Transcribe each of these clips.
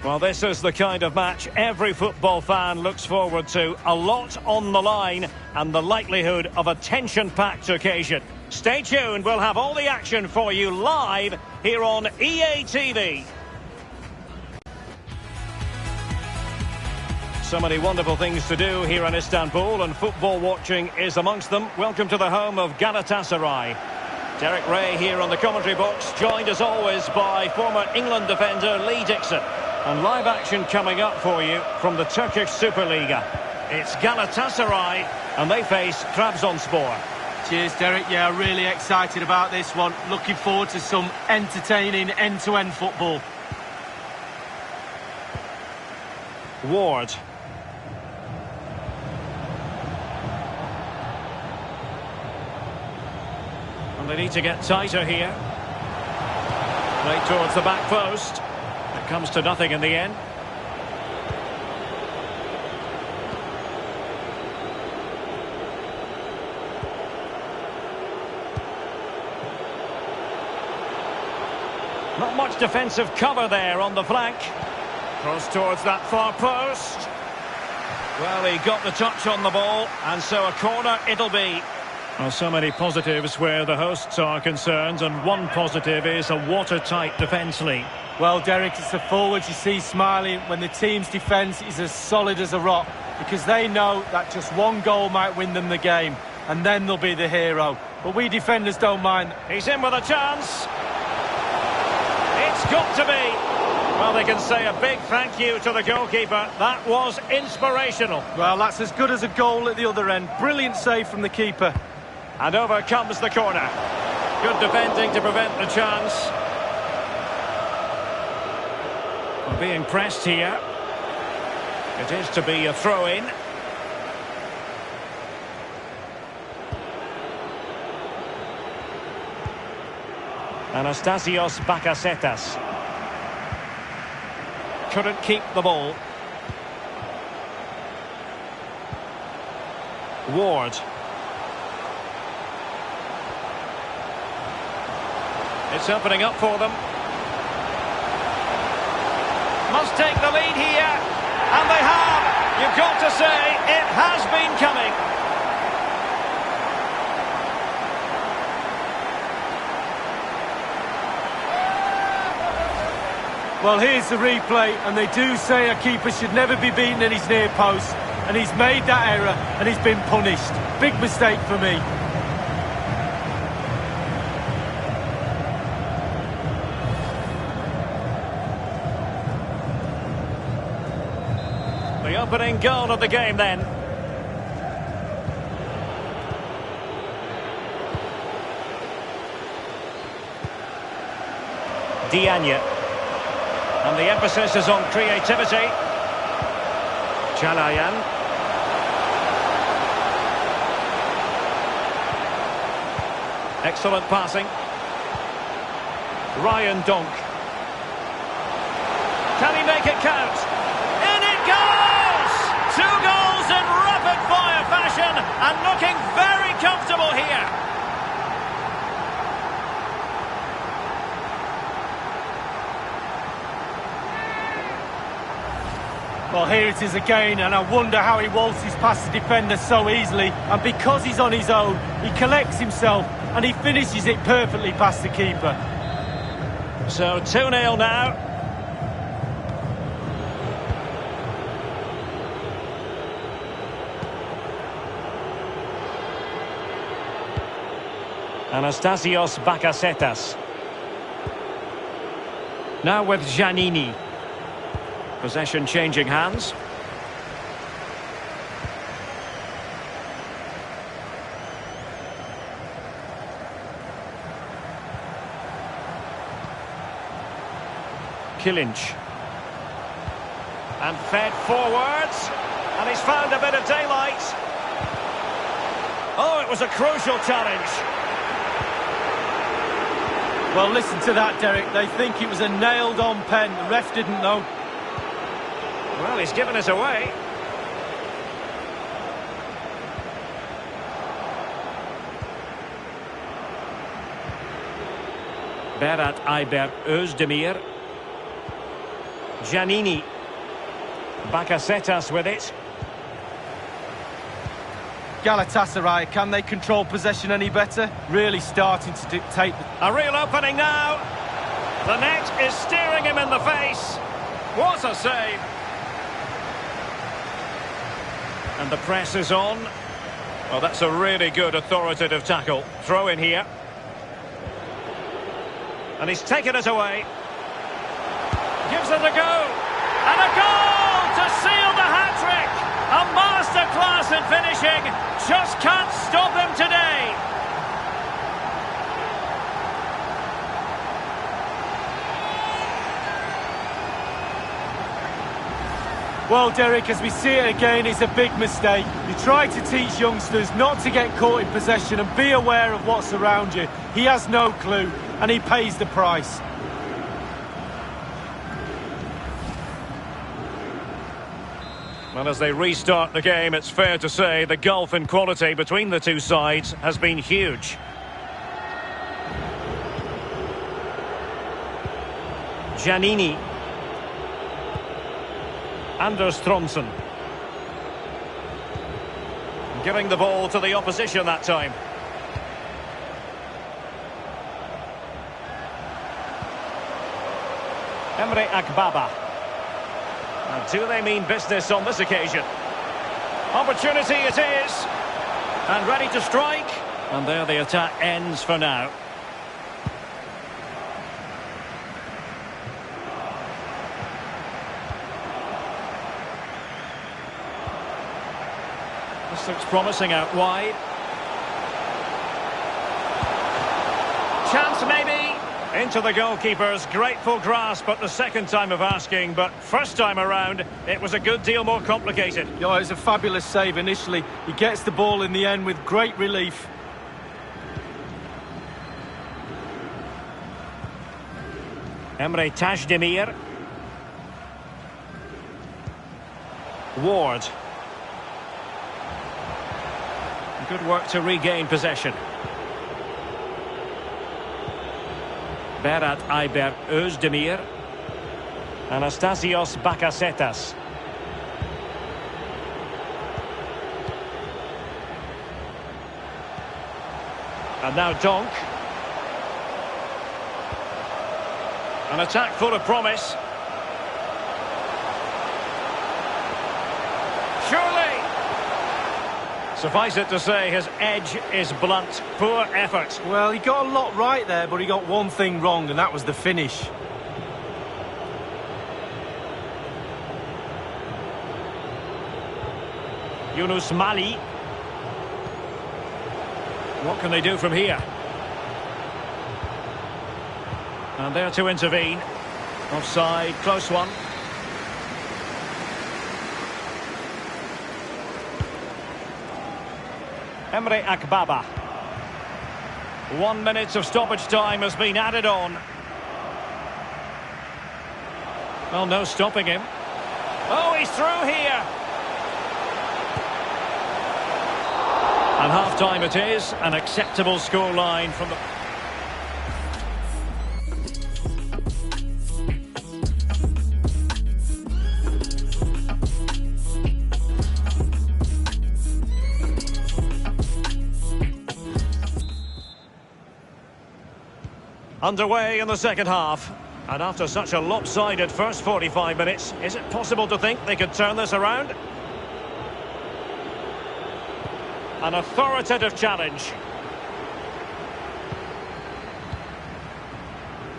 Well, this is the kind of match every football fan looks forward to. A lot on the line and the likelihood of a tension-packed occasion. Stay tuned, we'll have all the action for you live here on EA TV. So many wonderful things to do here in Istanbul, and football watching is amongst them. Welcome to the home of Galatasaray. Derek Ray here on the commentary box, joined as always by former England defender Lee Dixon. And live action coming up for you from the Turkish Superliga. It's Galatasaray and they face Trabzonspor. Cheers, Derek. Yeah, really excited about this one. Looking forward to some entertaining end-to-end football. Ward. And they need to get tighter here. Right towards the back post. It comes to nothing in the end. Not much defensive cover there on the flank. Cross towards that far post. Well, he got the touch on the ball, and so a corner it'll be. Well, so many positives where the hosts are concerned, and one positive is a watertight defence, Lee. Well, Derek, it's the forwards you see smiling when the team's defence is as solid as a rock, because they know that just one goal might win them the game, and then they'll be the hero. But we defenders don't mind. He's in with a chance. It's got to be. Well, they can say a big thank you to the goalkeeper. That was inspirational. Well, that's as good as a goal at the other end. Brilliant save from the keeper. And over comes the corner. Good defending to prevent the chance. We're being pressed here. It is to be a throw-in. Anastasios Bakasetas. Couldn't keep the ball. Ward. It's opening up for them. Must take the lead here. And they have. You've got to say, it has been coming. Well, here's the replay, and they do say a keeper should never be beaten in his near post. And he's made that error, and he's been punished. Big mistake for me. The opening goal of the game then. Diagne. And the emphasis is on creativity. Chalayan. Excellent passing. Ryan Donk. Can he make it count? In it goes! 2 goals in rapid-fire fashion and looking very comfortable here. Well, here it is again, and I wonder how he waltzes past the defender so easily. And because he's on his own, he collects himself and he finishes it perfectly past the keeper. So 2-0 now. Anastasios Bakasetas. Now with Giannini. Possession changing hands. Kilinc. And fed forwards. And he's found a bit of daylight. Oh, it was a crucial challenge. Well, listen to that, Derek. They think it was a nailed-on pen. The ref didn't know. Well, he's given us away. Berat Ayber Özdemir. Giannini. Bakasetas with it. Galatasaray, can they control possession any better? Really starting to dictate A real opening now. The net is staring him in the face. What a save. And the press is on. Well, that's a really good authoritative tackle. Throw in here. And he's taken it away. Gives it a go. And a goal to seal the hat-trick. A masterclass in finishing. Just can't stop him today. Well, Derek, as we see it again, it's a big mistake. You try to teach youngsters not to get caught in possession and be aware of what's around you. He has no clue, and he pays the price. Well, as they restart the game, it's fair to say the gulf in quality between the two sides has been huge. Giannini. Anders Tronsen. Giving the ball to the opposition that time. Emre Akbaba. And do they mean business on this occasion? Opportunity it is. And ready to strike. And there the attack ends for now. This looks promising out wide. Chance maybe. Into the goalkeeper's grateful grasp at the second time of asking, but first time around it was a good deal more complicated. Yeah, it was a fabulous save initially. He gets the ball in the end with great relief. Emre Tajdemir. Ward. Good work to regain possession. Berat Ayber Özdemir. Anastasios Bakasetas. And now Donk. An attack full of promise. Surely! Suffice it to say, his edge is blunt. Poor effort. Well, he got a lot right there, but he got one thing wrong, and that was the finish. Yunus Mali. What can they do from here? And there to intervene. Offside, close one. Emre Akbaba. 1 minute of stoppage time has been added on. Well, no stopping him. Oh, he's through here. And half-time it is. An acceptable scoreline from the... Underway in the second half. And after such a lopsided first 45 minutes, is it possible to think they could turn this around? An authoritative challenge.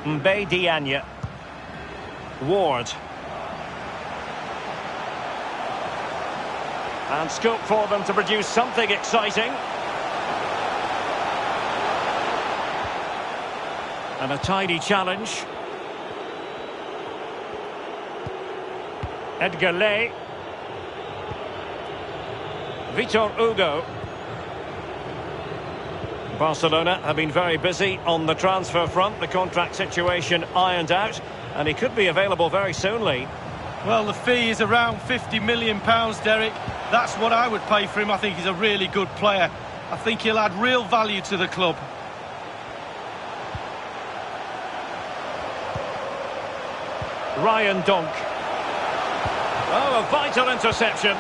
Mbaye Diagne. Ward. And scope for them to produce something exciting. And a tidy challenge. Edgar Ley. Vitor Hugo. Barcelona have been very busy on the transfer front. The contract situation ironed out. And he could be available very soon, Lee. Well, the fee is around £50 million, Derek. That's what I would pay for him. I think he's a really good player. I think he'll add real value to the club. Ryan Donk. Oh, a vital interception.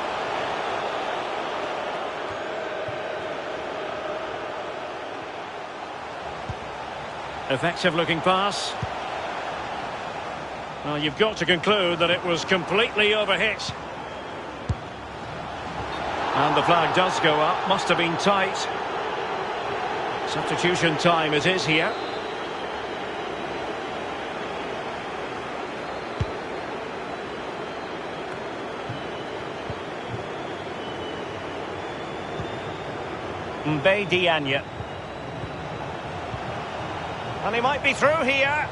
Effective looking pass. Well, you've got to conclude that it was completely overhit. And the flag does go up. Must have been tight. Substitution time it is here. Mbaye Diagne. And he might be through here.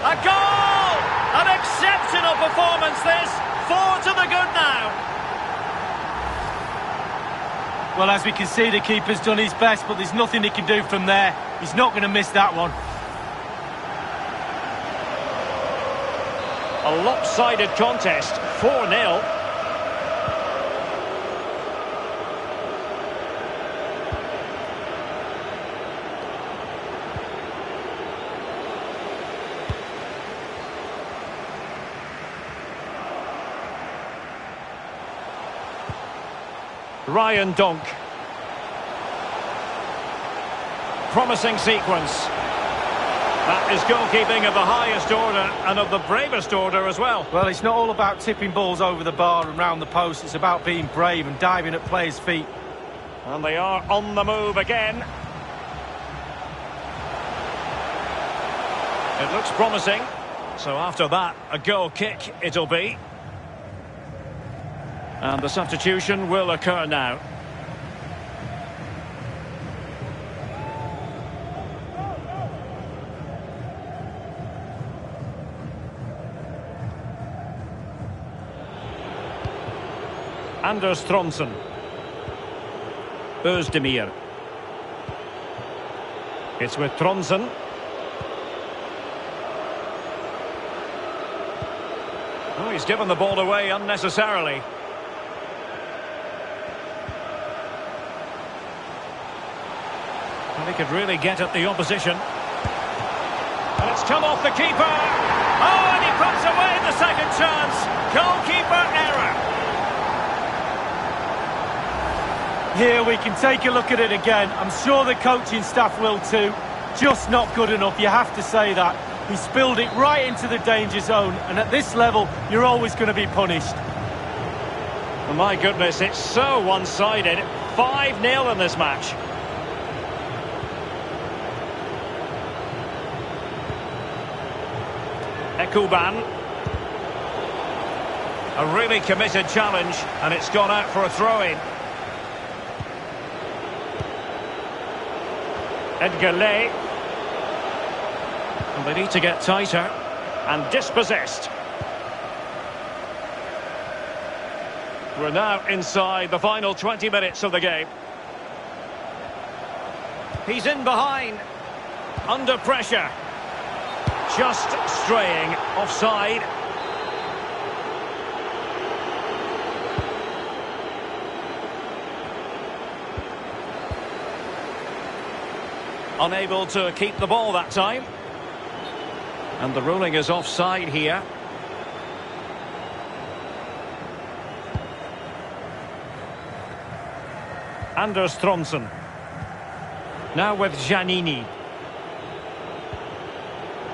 A goal! An exceptional performance this. 4 to the good now. Well, as we can see, the keeper's done his best, but there's nothing he can do from there. He's not going to miss that one. A lopsided contest, 4-0. Ryan Donk. Promising sequence. That is goalkeeping of the highest order and of the bravest order as well. Well, it's not all about tipping balls over the bar and round the post. It's about being brave and diving at players' feet. And they are on the move again. It looks promising. So after that, a goal kick it'll be. And the substitution will occur now. Anders Trondsen. Özdemir. It's with Trondsen. Oh, he's given the ball away unnecessarily. And he could really get at the opposition. And it's come off the keeper. Oh, and he puts away the second chance. Goalkeeper error. Here we can take a look at it again. I'm sure the coaching staff will too. Just not good enough, you have to say that. He spilled it right into the danger zone, and at this level, you're always going to be punished. Oh, my goodness, it's so one-sided. 5-0 in this match. Ekuban. A really committed challenge, and it's gone out for a throw-in. Edgar Ley. And they need to get tighter. And dispossessed. We're now inside the final 20 minutes of the game. He's in behind. Under pressure. Just straying offside. Unable to keep the ball that time. And the ruling is offside here. Anders Trondsen. Now with Giannini.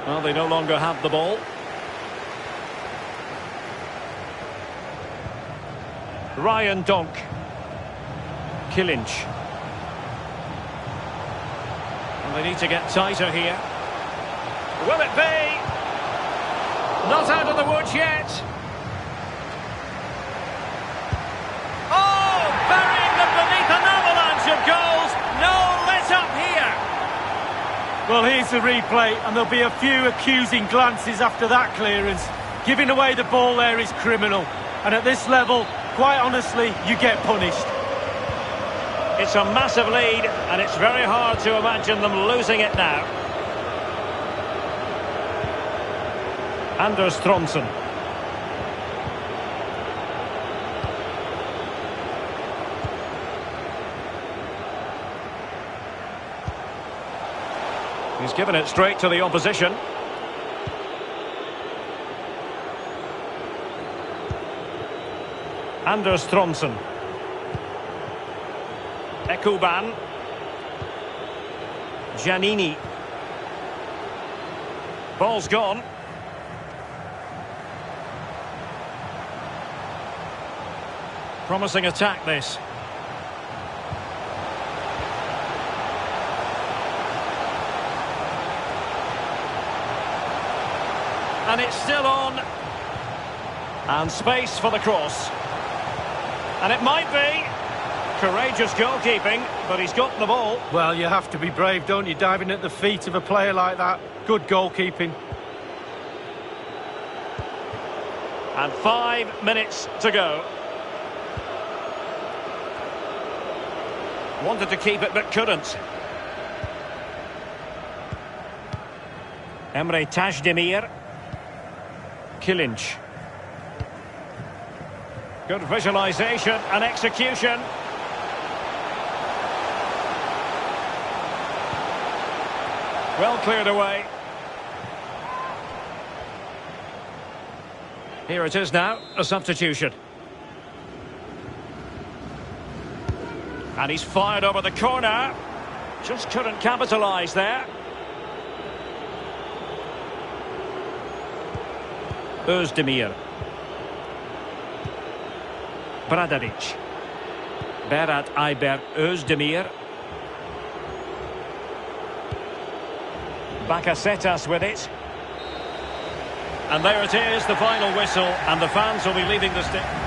Well, they no longer have the ball. Ryan Donk. Killinch. And they need to get tighter here. Will it be? Not out of the woods yet. Oh, burying them beneath an avalanche of goals. No let up here. Well, here's the replay, and there'll be a few accusing glances after that clearance. Giving away the ball there is criminal. And at this level, quite honestly, you get punished. It's a massive lead, and it's very hard to imagine them losing it now. Anders Trondsen. He's given it straight to the opposition. Anders Tronsen. Ekuban. Giannini. Ball's gone. Promising attack, this. And it's still on. And space for the cross. And it might be. Courageous goalkeeping, but he's got the ball. Well, you have to be brave, don't you, diving at the feet of a player like that. Good goalkeeping. And 5 minutes to go. Wanted to keep it, but couldn't. Emre Tajdemir. Kilinc. Good visualisation and execution. Well cleared away. Here it is now, a substitution. And he's fired over the corner. Just couldn't capitalise there. Özdemir. Bradaric. Berat Ayber Özdemir. Bakasetas with it. And there it is, the final whistle, and the fans will be leaving the stadium.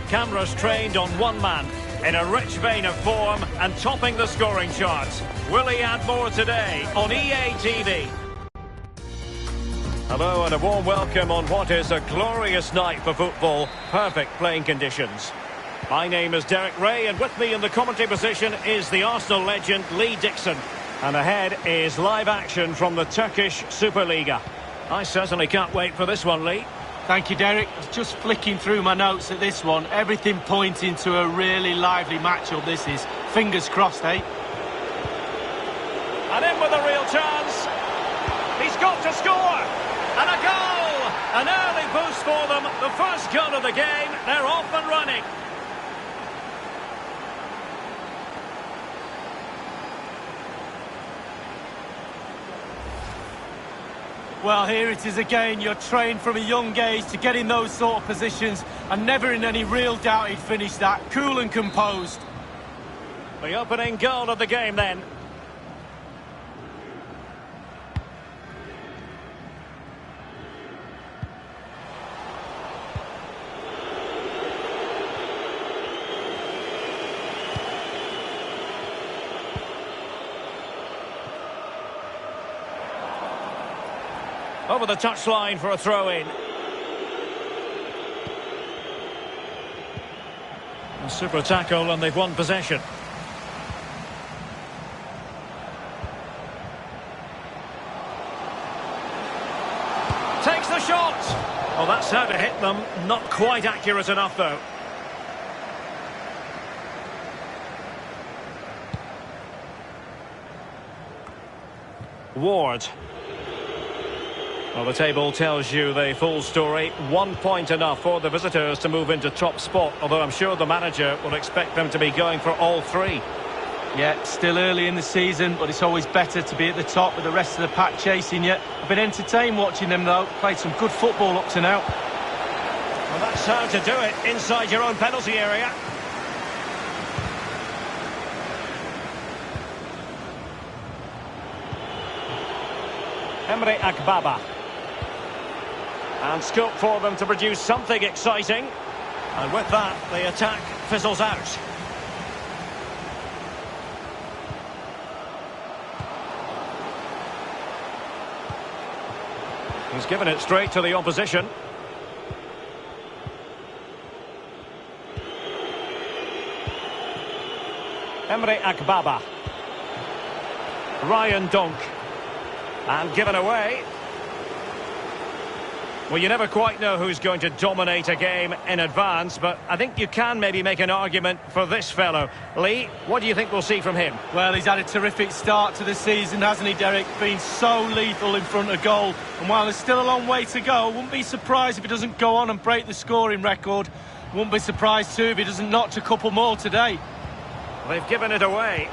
Cameras trained on one man, in a rich vein of form and topping the scoring charts. Will he add more today on EA TV? Hello and a warm welcome on what is a glorious night for football. Perfect playing conditions. My name is Derek Ray, and with me in the commentary position is the Arsenal legend Lee Dixon. And ahead is live action from the Turkish Superliga. I certainly can't wait for this one, Lee. Thank you, Derek. I was just flicking through my notes at this one. Everything pointing to a really lively matchup, this is. Fingers crossed, eh? And in with a real chance. He's got to score. And a goal. An early boost for them. The first goal of the game. They're off and running. Well, here it is again. You're trained from a young age to get in those sort of positions, and never in any real doubt he'd finish that. Cool and composed. The opening goal of the game then. Over the touchline for a throw-in. A super tackle and they've won possession. Takes the shot. Well, that's how to hit them. Not quite accurate enough, though. Ward. Well, the table tells you the full story. 1 point enough for the visitors to move into top spot, although I'm sure the manager will expect them to be going for all three. Yeah, still early in the season, but it's always better to be at the top with the rest of the pack chasing you. I've been entertained watching them, though. Played some good football up to now. Well, that's how to do it, inside your own penalty area. Emre Akbaba. And scope for them to produce something exciting. And with that, the attack fizzles out. He's given it straight to the opposition. Emre Akbaba. Ryan Donk. And given away. Well, you never quite know who's going to dominate a game in advance, but I think you can maybe make an argument for this fellow. Lee, what do you think we'll see from him? Well, he's had a terrific start to the season, hasn't he, Derek? Been so lethal in front of goal. And while there's still a long way to go, I wouldn't be surprised if he doesn't go on and break the scoring record. Wouldn't be surprised, too, if he doesn't notch a couple more today. They've given it away.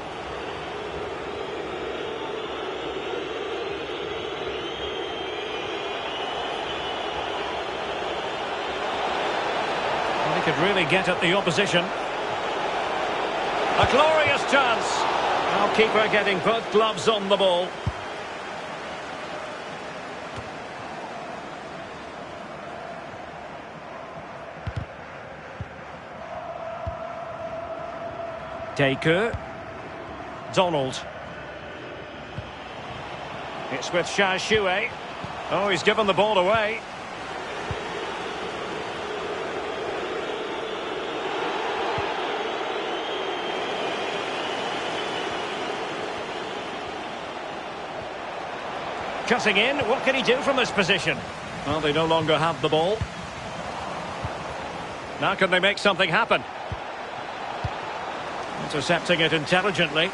He could really get at the opposition. A glorious chance. Now keeper getting both gloves on the ball. Taker. Donald. It's with Shashue. Oh, he's given the ball away. Cutting in, what can he do from this position? Well, they no longer have the ball. Now can they make something happen? Intercepting it intelligently.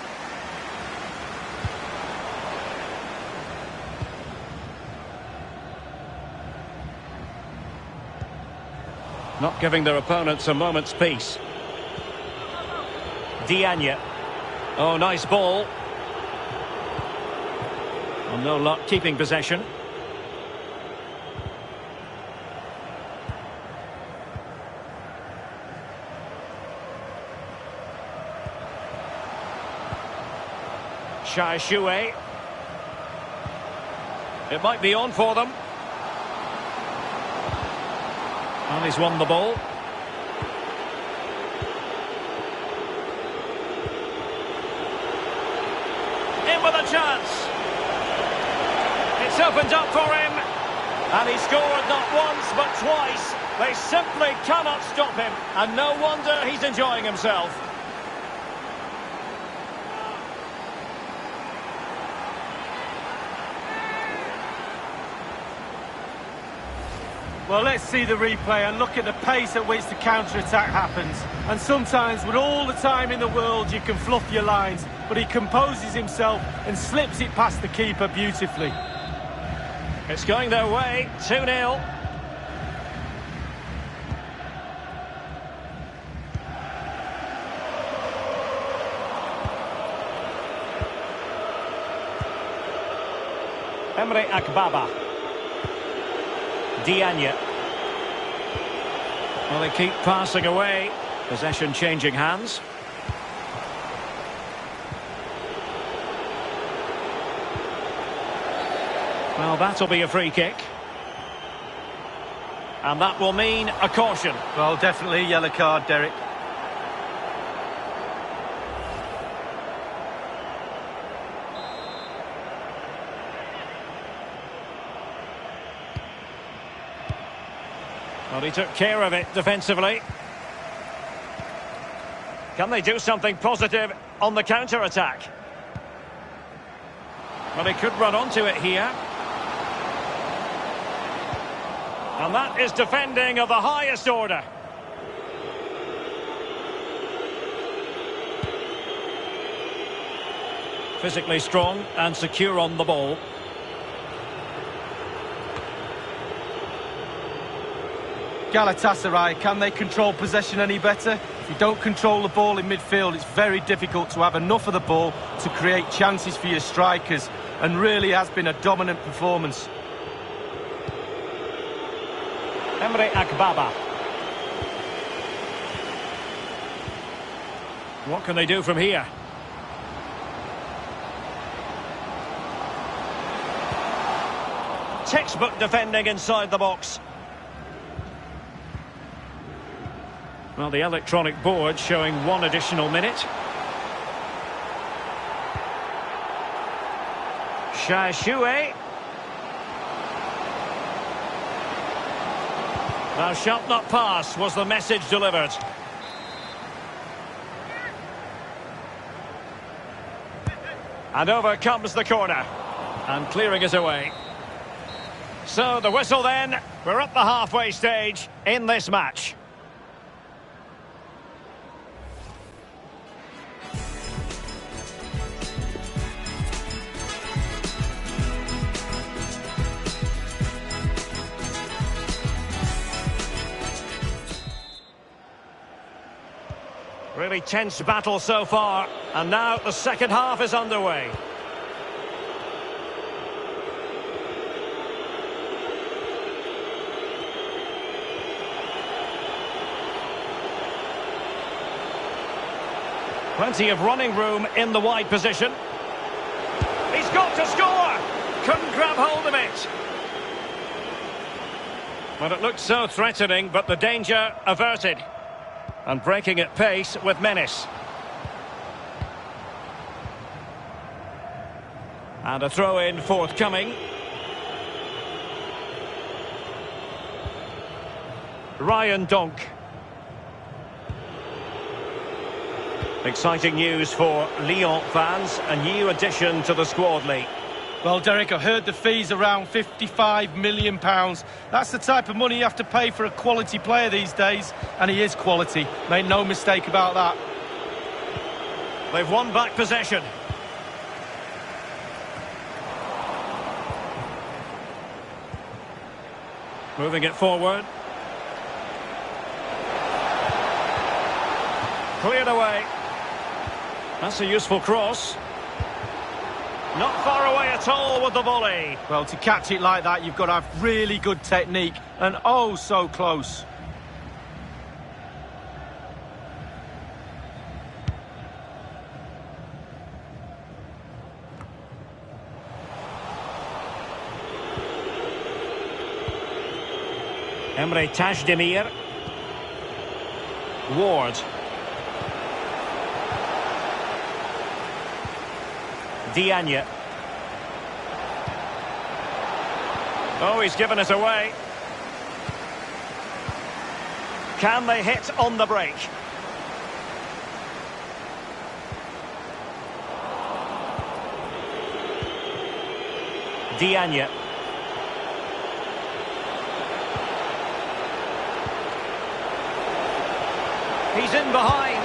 Not giving their opponents a moment's peace. Diagne. Oh, nice ball. Well, no luck keeping possession. Shashue. It might be on for them. And he's won the ball. In with a chance. It's opened up for him. And he scored not once but twice. They simply cannot stop him. And no wonder he's enjoying himself. Well, let's see the replay and look at the pace at which the counter-attack happens. And sometimes, with all the time in the world, you can fluff your lines, but he composes himself and slips it past the keeper beautifully. It's going their way, 2-0. Emre Akbaba. Diagne. Well, they keep passing away. Possession changing hands. Well, that'll be a free kick. And that will mean a caution. Well, definitely a yellow card, Derek. Well, he took care of it defensively. Can they do something positive on the counter-attack? Well, he could run onto it here. And that is defending of the highest order. Physically strong and secure on the ball. Galatasaray, can they control possession any better? If you don't control the ball in midfield, it's very difficult to have enough of the ball to create chances for your strikers, and really has been a dominant performance. Emre Akbaba. What can they do from here? Textbook defending inside the box. Well, the electronic board showing 1 additional minute. Shashue. Now, shalt not pass was the message delivered. And over comes the corner. And clearing it away. So, the whistle then. We're at the halfway stage in this match. Really tense battle so far, and now the second half is underway. Plenty of running room in the wide position. He's got to score! Couldn't grab hold of it. Well, it looked so threatening, but the danger averted. And breaking at pace with menace. And a throw-in forthcoming. Ryan Donk. Exciting news for Lyon fans, a new addition to the squad, Lee. Well, Derek, I heard the fee's around £55 million. That's the type of money you have to pay for a quality player these days, and he is quality. Make no mistake about that. They've won back possession. Moving it forward. Cleared away. That's a useful cross. Not far away at all with the volley. Well, to catch it like that, you've got to have really good technique, and oh, so close. Emre Tajdemir. Ward. Diagne. Oh, he's given it away. Can they hit on the break? Diagne. He's in behind.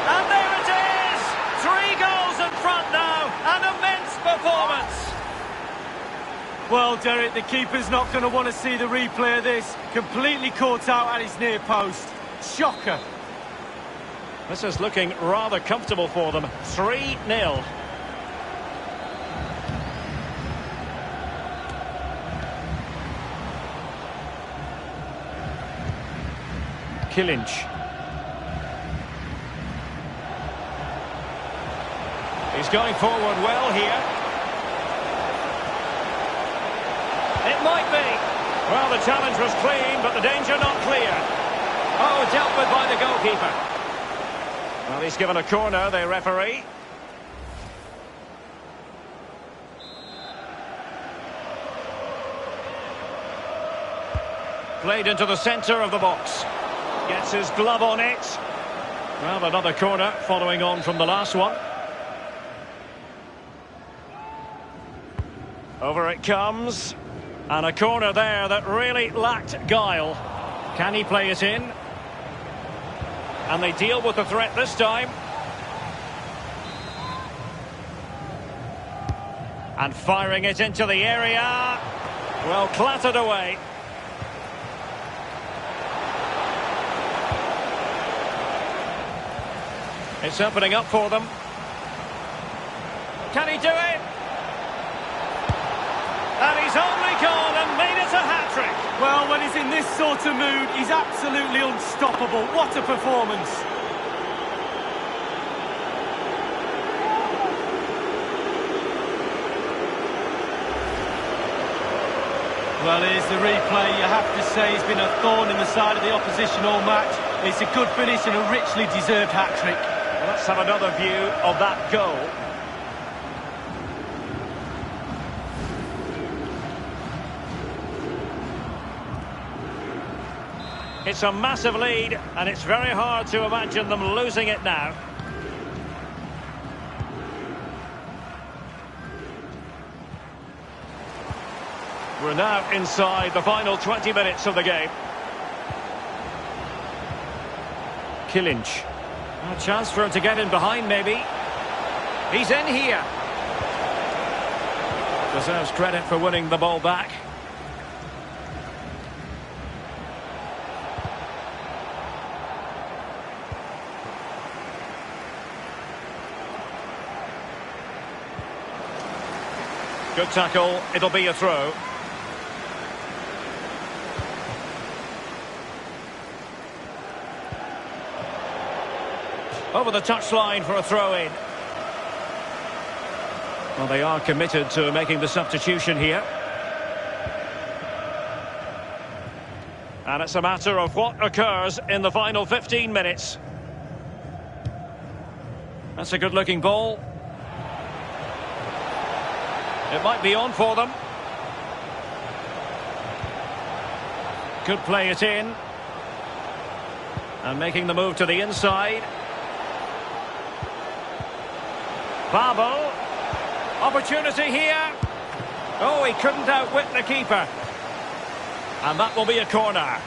And there it is! 3 goals in front now. An immense performance. Well, Derek, the keeper's not going to want to see the replay of this. Completely caught out at his near post. Shocker. This is looking rather comfortable for them. 3-0. Kilinc. He's going forward well here. It might be. Well, the challenge was clean, but the danger not clear. Oh, dealt with by the goalkeeper. Well, he's given a corner, the referee. Played into the centre of the box. Gets his glove on it. Well, another corner following on from the last one. Over it comes. And a corner there that really lacked guile. Can he play it in? And they deal with the threat this time. And firing it into the area. Well, clattered away. It's opening up for them. Can he do it? And he's only gone and made it a hat-trick. Well, when he's in this sort of mood, he's absolutely unstoppable. What a performance. Well, here's the replay. You have to say he's been a thorn in the side of the opposition all match. It's a good finish and a richly deserved hat-trick. Well, let's have another view of that goal. It's a massive lead, and it's very hard to imagine them losing it now. We're now inside the final 20 minutes of the game. Killinch. A chance for him to get in behind, maybe. He's in here. Deserves credit for winning the ball back. Good tackle. It'll be a throw. Over the touchline for a throw-in. Well, they are committed to making the substitution here. And it's a matter of what occurs in the final 15 minutes. That's a good-looking ball. It might be on for them. Could play it in. And making the move to the inside. Babel. Opportunity here. Oh, he couldn't outwit the keeper. And that will be a corner.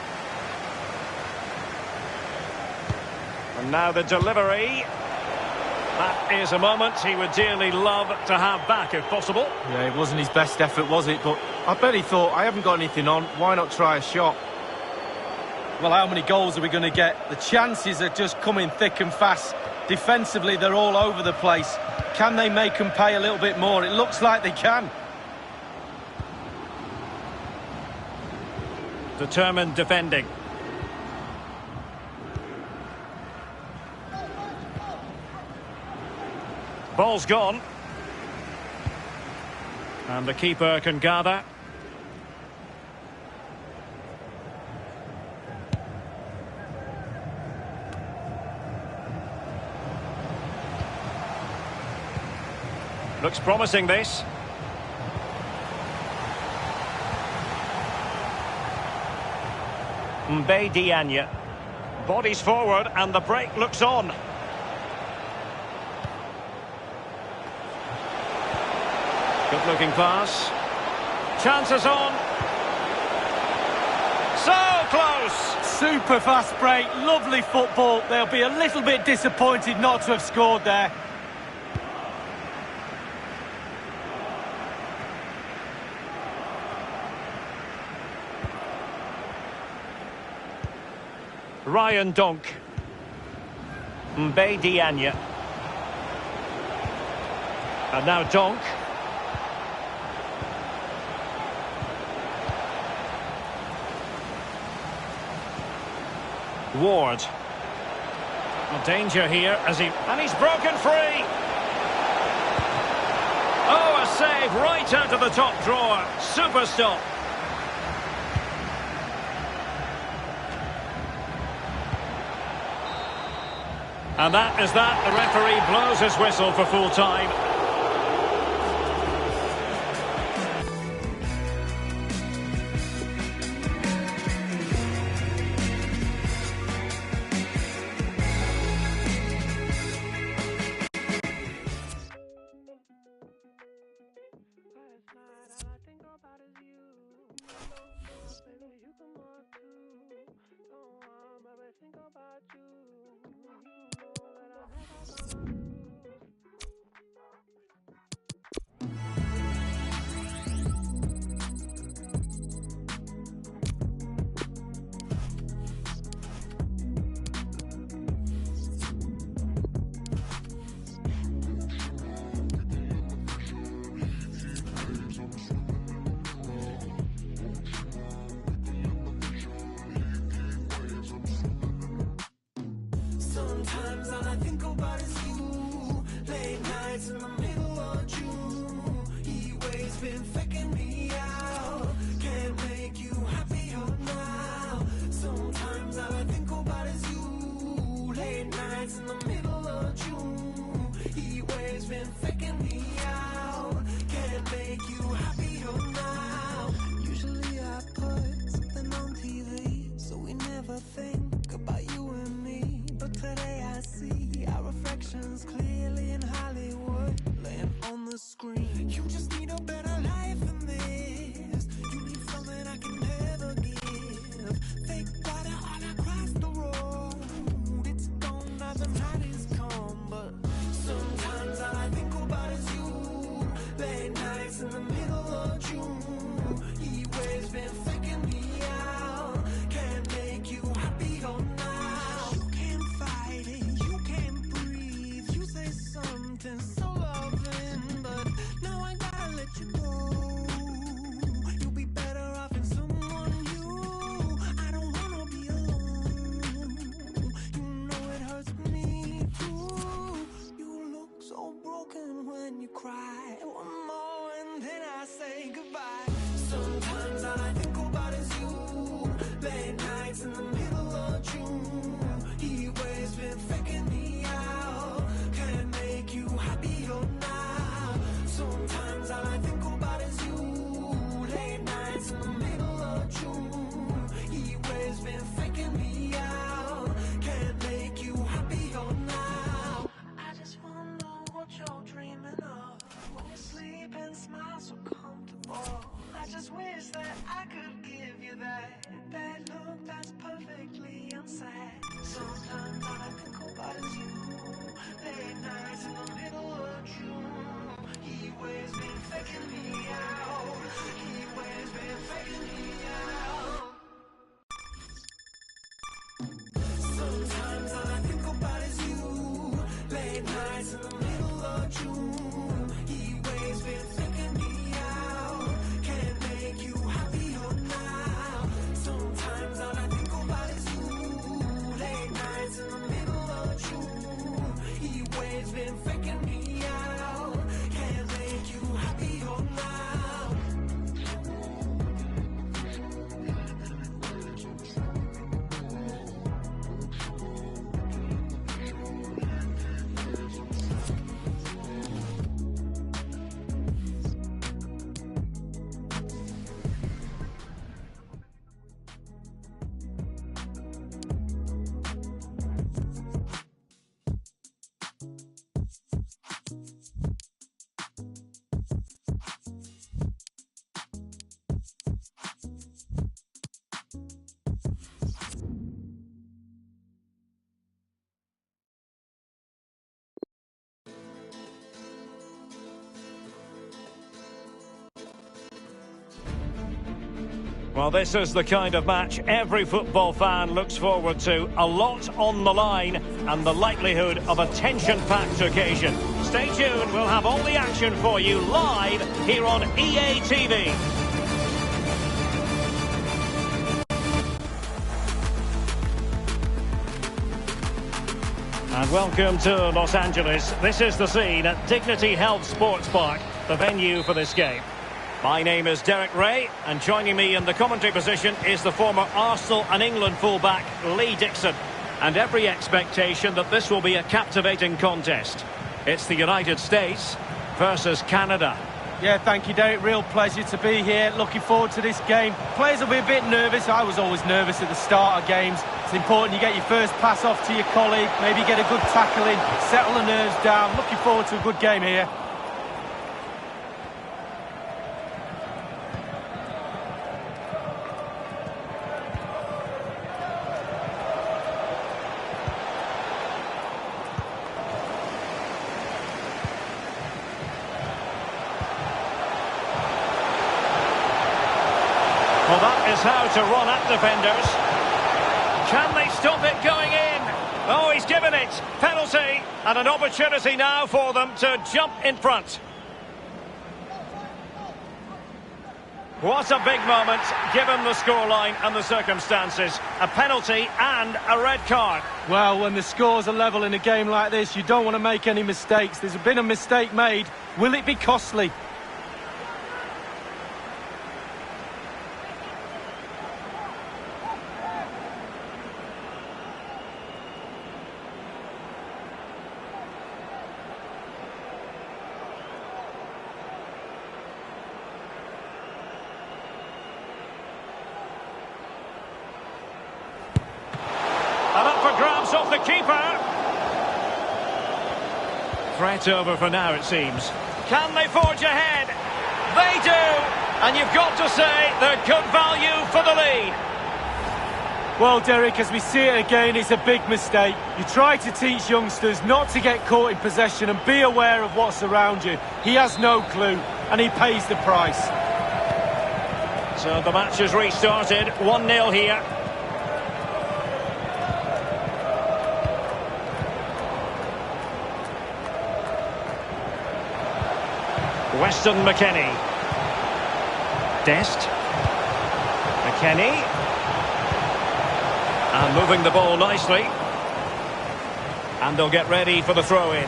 And now the delivery. That is a moment he would dearly love to have back if possible. Yeah, it wasn't his best effort, was it? But I bet he thought, I haven't got anything on, why not try a shot? Well, how many goals are we going to get? The chances are just coming thick and fast. Defensively, they're all over the place. Can they make them pay a little bit more? It looks like they can. Determined defending. Ball's gone. And the keeper can gather. Looks promising, this. Diagne. Bodies forward and the break looks on. Good looking pass. Chances on. So close. Super fast break. Lovely football. They'll be a little bit disappointed not to have scored there. Ryan Donk. Diagne. And now Donk. Ward. A danger here as he... And he's broken free! Oh, a save right out of the top drawer. Super stop. And that is that. The referee blows his whistle for full time. Sometimes all I think about is you. Late nights in the middle of June. Heat waves been faking me out. Can't make you happier now. Sometimes all I think about is you. Late nights in the middle of June. Heat waves been faking me out. Can't make you happier now. Usually I put something on TV, so we never think about you and me. But today I see our reflections clearly in Hollywood, laying on the screen. You just need a better life than this. You need something I can never give. Fake water all across the road. It's gone now the night is come. But sometimes all I think about is you. Late nights in the middle of June. Heat waves been faking me out. Can't make you happier now. You can't fight it, you can't breathe. You say something so loving, but now I gotta let you go. You'll be better off in someone new. I don't wanna be alone. You know it hurts me too. You look so broken when you cry. One more and then I say goodbye. Sometimes all I think about is you. Late nights in the middle of June. Heat waves been faking me out. Can't make you happier now. Sometimes all I think about is you. Late nights in the middle of June. Heat waves been faking me out. Can't make you happier now. I just wonder what you're dreaming of. When you sleep and smile so comfortable. I just wish that I could give you that look that's perfectly unsaid. Sometimes all I think about is you. Late nights in the middle of June. Heat waves been faking me out. Heat waves been faking me out. Sometimes all I think about is you. Late nights in the middle of June. Heat waves been faking me out. Can't make you happier now. Sometimes all I think about is you. Late nights in the middle of June. Heat waves been faking me out. Can't make you happier now. Well, this is the kind of match every football fan looks forward to. A lot on the line and the likelihood of a tension-packed occasion. Stay tuned, we'll have all the action for you live here on EA TV. And welcome to Los Angeles. This is the scene at Dignity Health Sports Park, the venue for this game. My name is Derek Ray, and joining me in the commentary position is the former Arsenal and England fullback, Lee Dixon. And every expectation that this will be a captivating contest. It's the United States versus Canada. Yeah, thank you, Derek. Real pleasure to be here. Looking forward to this game. Players will be a bit nervous. I was always nervous at the start of games. It's important you get your first pass off to your colleague, maybe get a good tackle in, settle the nerves down. Looking forward to a good game here. Well, that is how to run at defenders. Can they stop it going in? Oh, he's given it. Penalty. And an opportunity now for them to jump in front. What a big moment, given the scoreline and the circumstances. A penalty and a red card. Well, when the scores are level in a game like this, you don't want to make any mistakes. There's been a mistake made. Will it be costly? And up for grabs off the keeper. Threat over for now, it seems. Can they forge ahead? They do! And you've got to say they're good value for the lead. Well, Derek, as we see it again, it's a big mistake. You try to teach youngsters not to get caught in possession and be aware of what's around you. He has no clue, and he pays the price. So the match has restarted. 1-0 here. Weston McKennie. Dest. McKennie. And moving the ball nicely. And they'll get ready for the throw-in.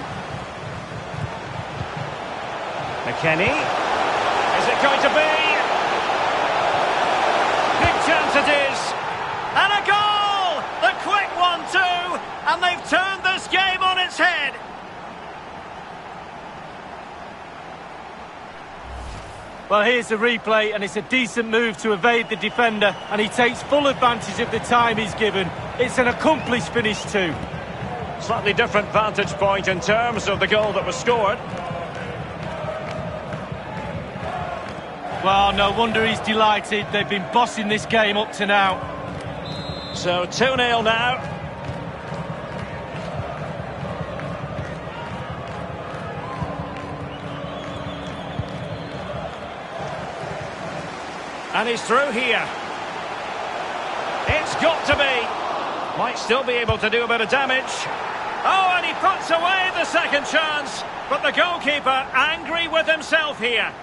McKennie. Is it going to be? Big chance it is. And a goal! The quick one too! And they've turned this game on its head. Well, here's the replay, and it's a decent move to evade the defender, and he takes full advantage of the time he's given. It's an accomplished finish too. Slightly different vantage point in terms of the goal that was scored. Well, no wonder he's delighted. They've been bossing this game up to now. So 2-0 now. And he's through here. It's got to be. Might still be able to do a bit of damage. Oh, and he puts away the second chance. But the goalkeeper angry with himself here.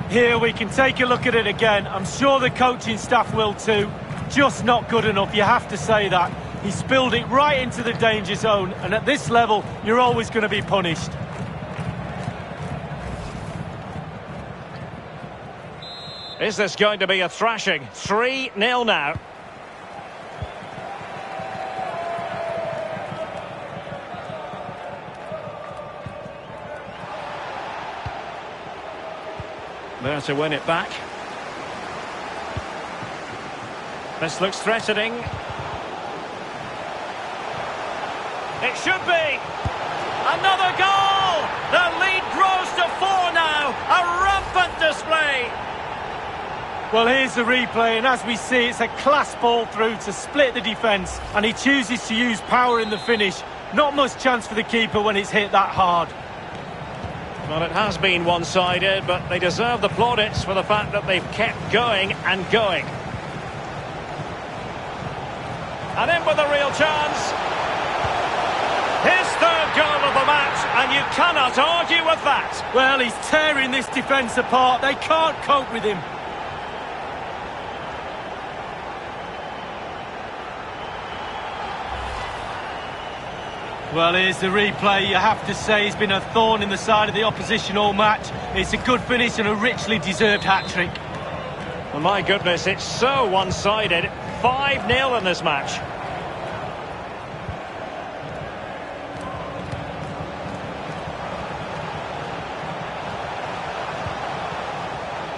Here we can take a look at it again. I'm sure the coaching staff will too. Just not good enough, you have to say that. He spilled it right into the danger zone, and at this level, you're always going to be punished. Is this going to be a thrashing? 3-0 now. There to win it back. This looks threatening. It should be. Another goal! The lead grows to 4 now. A rampant display. Well, here's the replay, and as we see, it's a class ball through to split the defence, and he chooses to use power in the finish. Not much chance for the keeper when it's hit that hard. Well, it has been one-sided, but they deserve the plaudits for the fact that they've kept going and going. And in with a real chance. His third goal of the match, and you cannot argue with that. Well, he's tearing this defence apart. They can't cope with him. Well, here's the replay. You have to say he's been a thorn in the side of the opposition all match. It's a good finish and a richly deserved hat-trick. Well, my goodness, it's so one-sided. 5-0 in this match.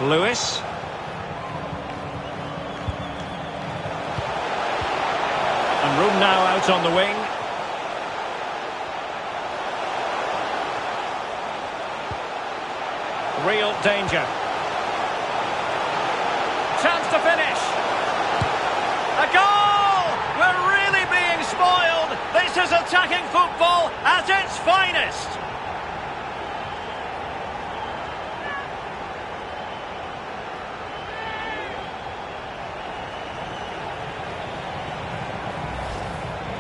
Lewis. And room now out on the wing. Real danger. Chance to finish. attacking football at its finest.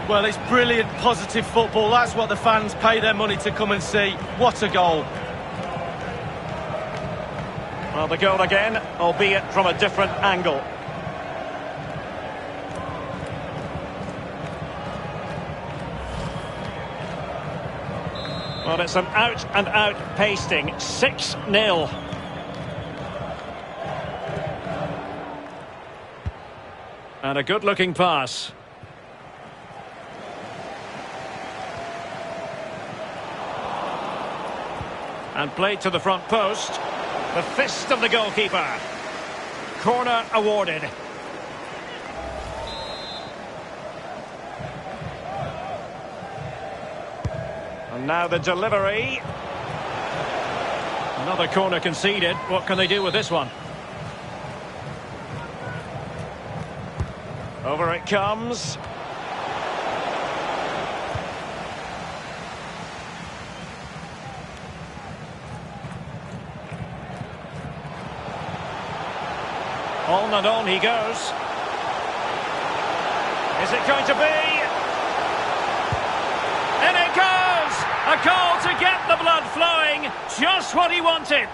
Well, it's brilliant, positive football. That's what the fans pay their money to come and see. What a goal. Well, the goal again, albeit from a different angle. Well, it's an out-and-out pasting. 6-0. And a good-looking pass. And played to the front post. The fist of the goalkeeper. Corner awarded. And now the delivery. Another corner conceded. What can they do with this one? Over it comes. On and on he goes. Is it going to be? In it goes! A goal to get the blood flowing. Just what he wanted.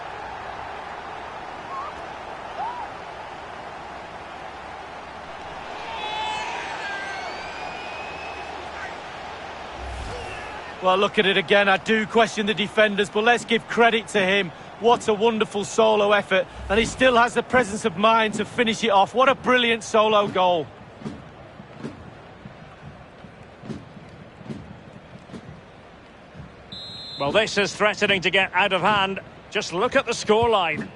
Well, look at it again. I do question the defenders, but let's give credit to him. What a wonderful solo effort. And he still has the presence of mind to finish it off. What a brilliant solo goal. Well, this is threatening to get out of hand. Just look at the scoreline.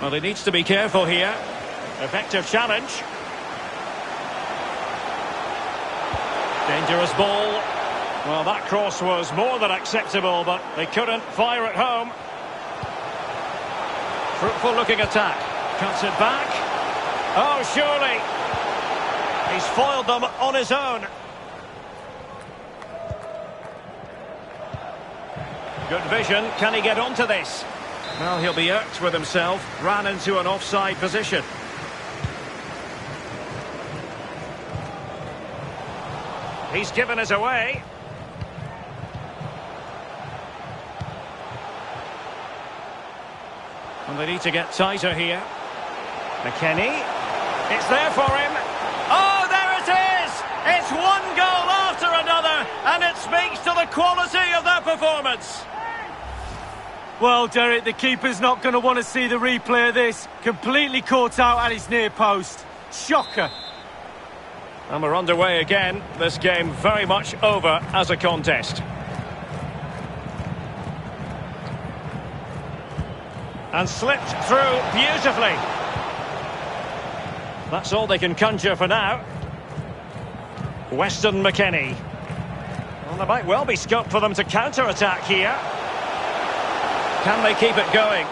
Well, he needs to be careful here. Effective challenge. Dangerous ball. Well, that cross was more than acceptable, but they couldn't fire it home. Fruitful looking attack. Cuts it back. Oh, surely. He's foiled them on his own. Good vision. Can he get onto this? Well, he'll be irked with himself. Ran into an offside position. He's given us away. And they need to get tighter here. McKennie. It's there for him. Oh, there it is! It's one goal after another, and it speaks to the quality of their performance. Well, Derek, the keeper's not going to want to see the replay of this. Completely caught out at his near post. Shocker. And we're underway again. This game very much over as a contest. And slipped through beautifully. That's all they can conjure for now. Weston McKennie. Well, there might well be scope for them to counter-attack here. Can they keep it going?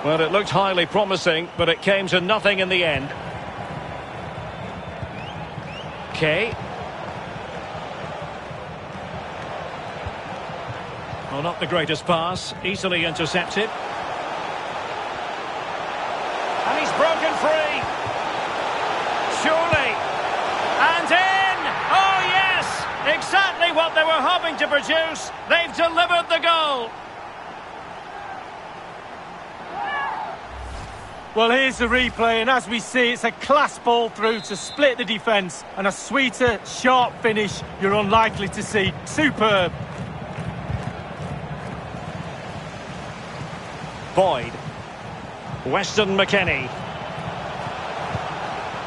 Well, it looked highly promising, but it came to nothing in the end. Okay. Well, not the greatest pass. Easily intercepted. And he's broken free. Surely. And in! Oh, yes! Exactly what they were hoping to produce. They've delivered the goal. Well, here's the replay, and as we see, it's a class ball through to split the defence, and a sweeter, sharp finish you're unlikely to see. Superb. Boyd. Weston McKennie.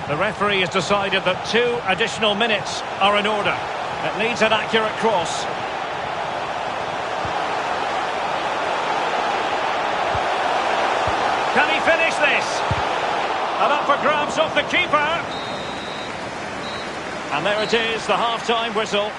The referee has decided that 2 additional minutes are in order. It needs an accurate cross. Can he finish this? And up for grabs off the keeper. And there it is, the half-time whistle.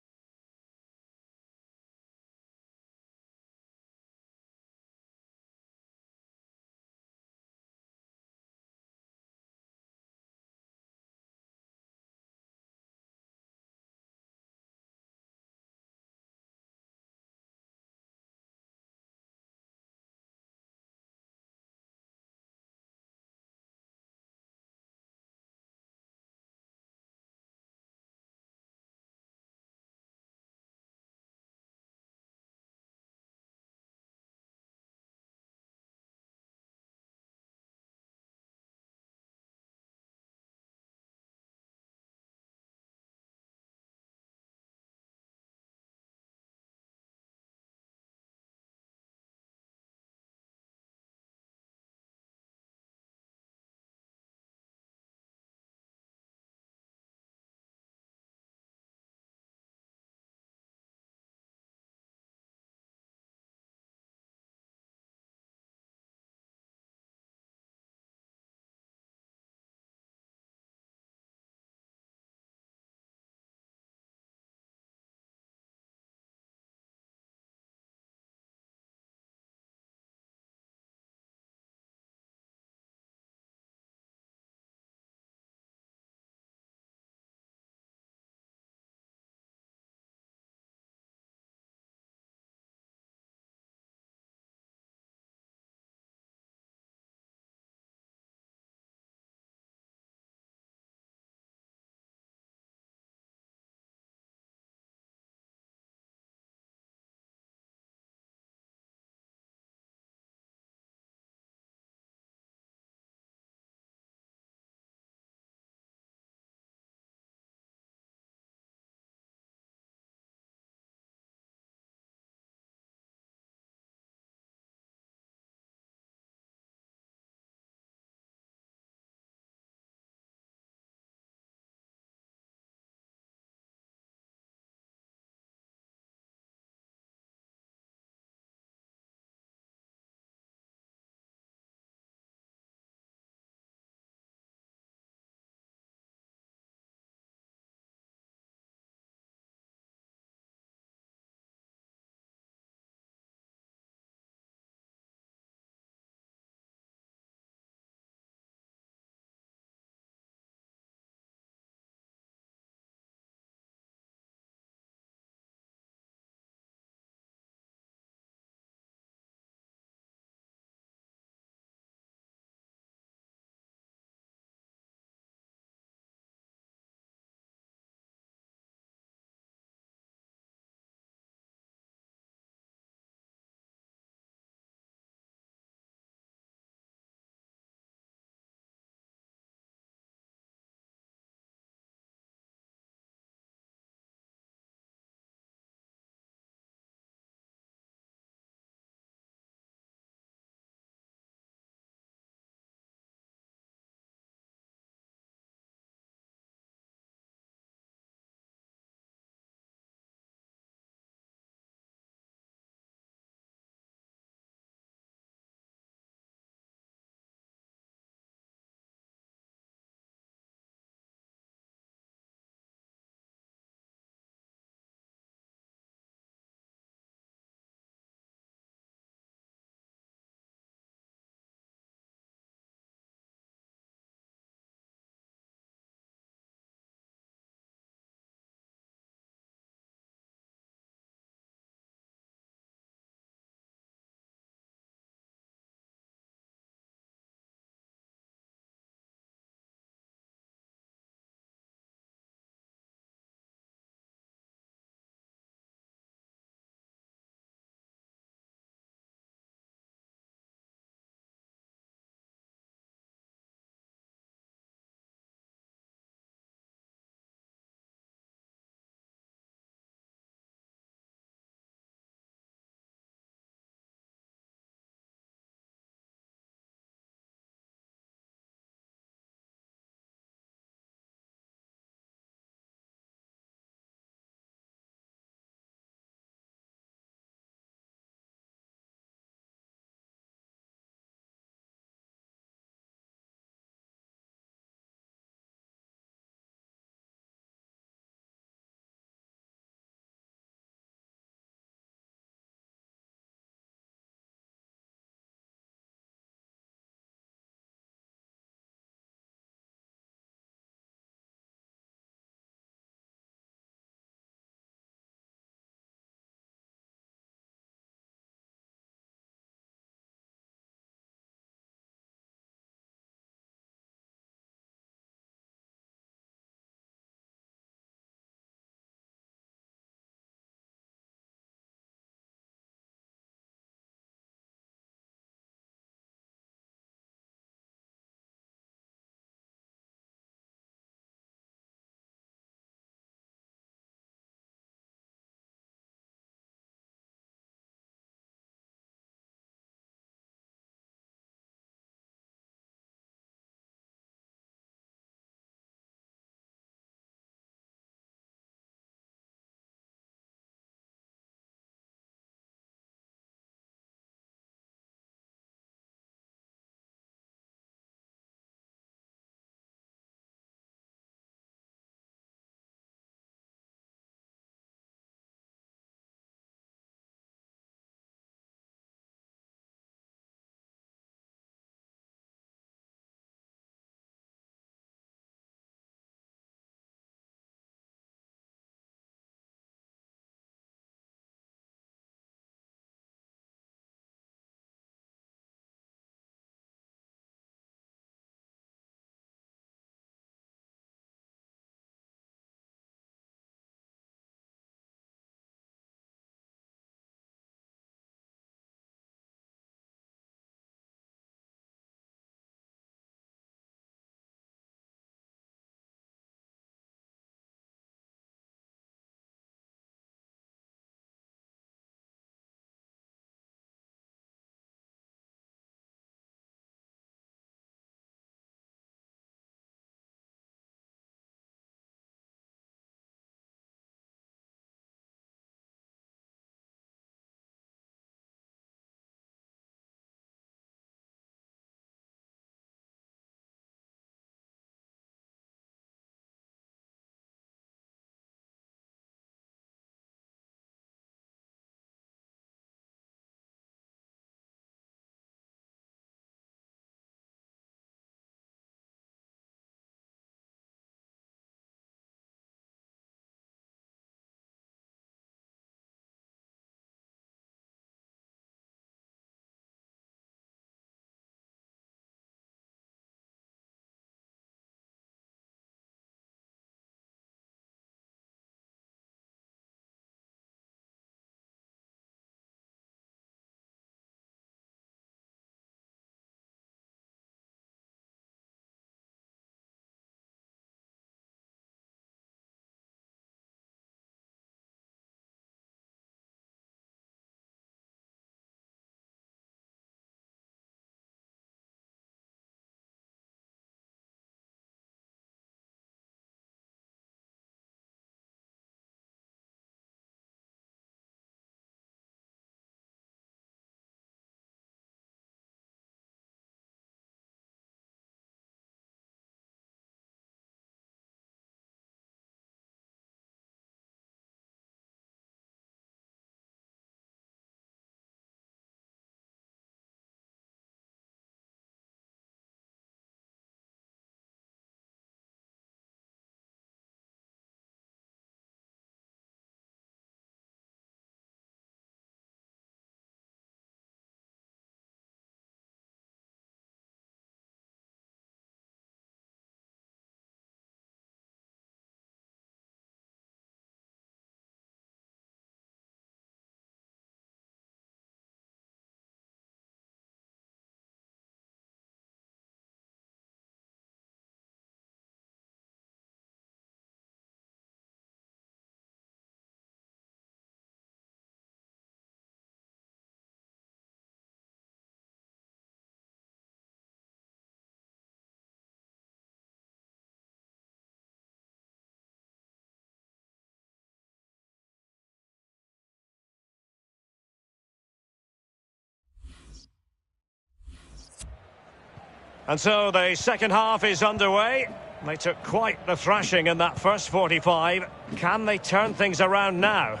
And so the second half is underway. They took quite the thrashing in that first 45. Can they turn things around now?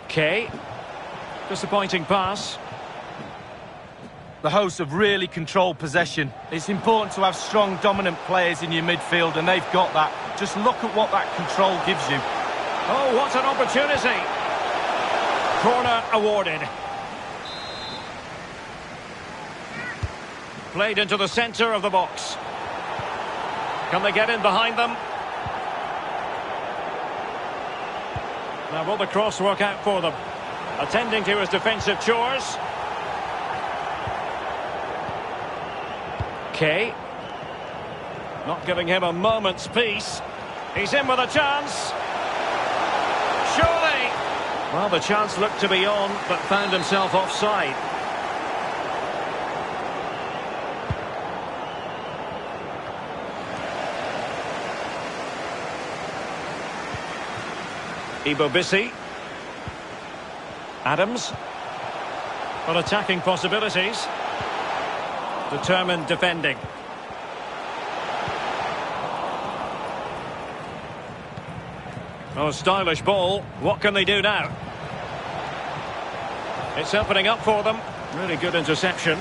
Kay. Disappointing pass. The hosts have really controlled possession. It's important to have strong, dominant players in your midfield, and they've got that. Just look at what that control gives you. Oh, what an opportunity. Corner awarded. Played into the centre of the box. Can they get in behind them? Now, will the cross work out for them? Attending to his defensive chores. Kay. Not giving him a moment's peace. He's in with a chance. Surely. Well, the chance looked to be on, but found himself offside. Ibobisi. Adams. Got attacking possibilities. Determined defending. Oh, stylish ball. What can they do now? It's opening up for them. Really good interception.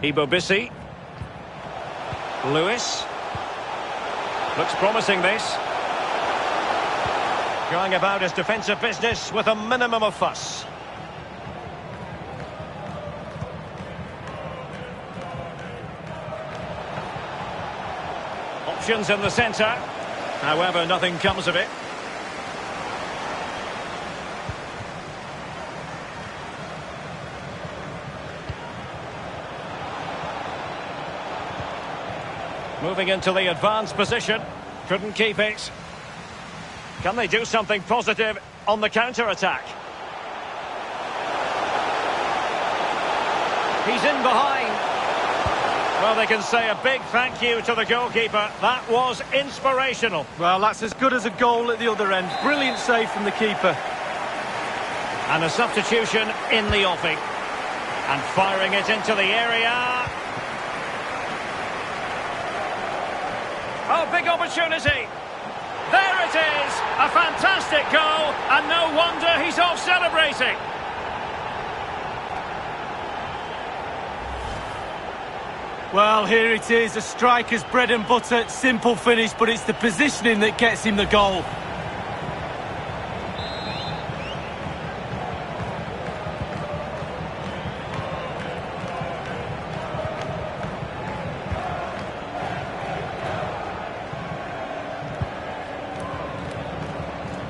Ibobisi. Lewis. Looks promising, this. Going about his defensive business with a minimum of fuss. Options in the centre. However, nothing comes of it. Moving into the advanced position. Couldn't keep it. Can they do something positive on the counter-attack? He's in behind. Well, they can say a big thank you to the goalkeeper. That was inspirational. Well, that's as good as a goal at the other end. Brilliant save from the keeper. And a substitution in the offing. And firing it into the area. Oh, big opportunity. There it is. A fantastic goal. And no wonder he's off celebrating. Well, here it is, a striker's bread and butter, simple finish, but it's the positioning that gets him the goal.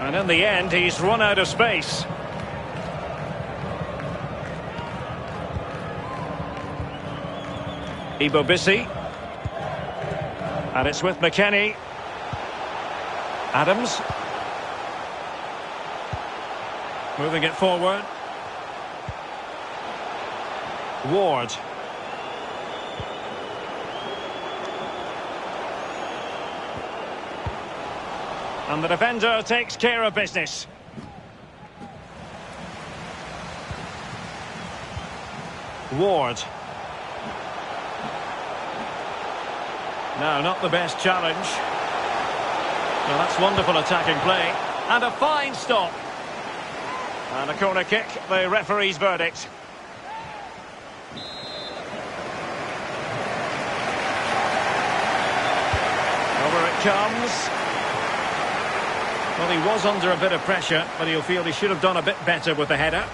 And in the end, he's run out of space. Ibobisi. And it's with McKennie. Adams. Moving it forward. Ward. And the defender takes care of business. Ward. No, not the best challenge. Well, that's wonderful attacking play. And a fine stop. And a corner kick, the referee's verdict. Over it comes. Well, he was under a bit of pressure, but he'll feel he should have done a bit better with the header.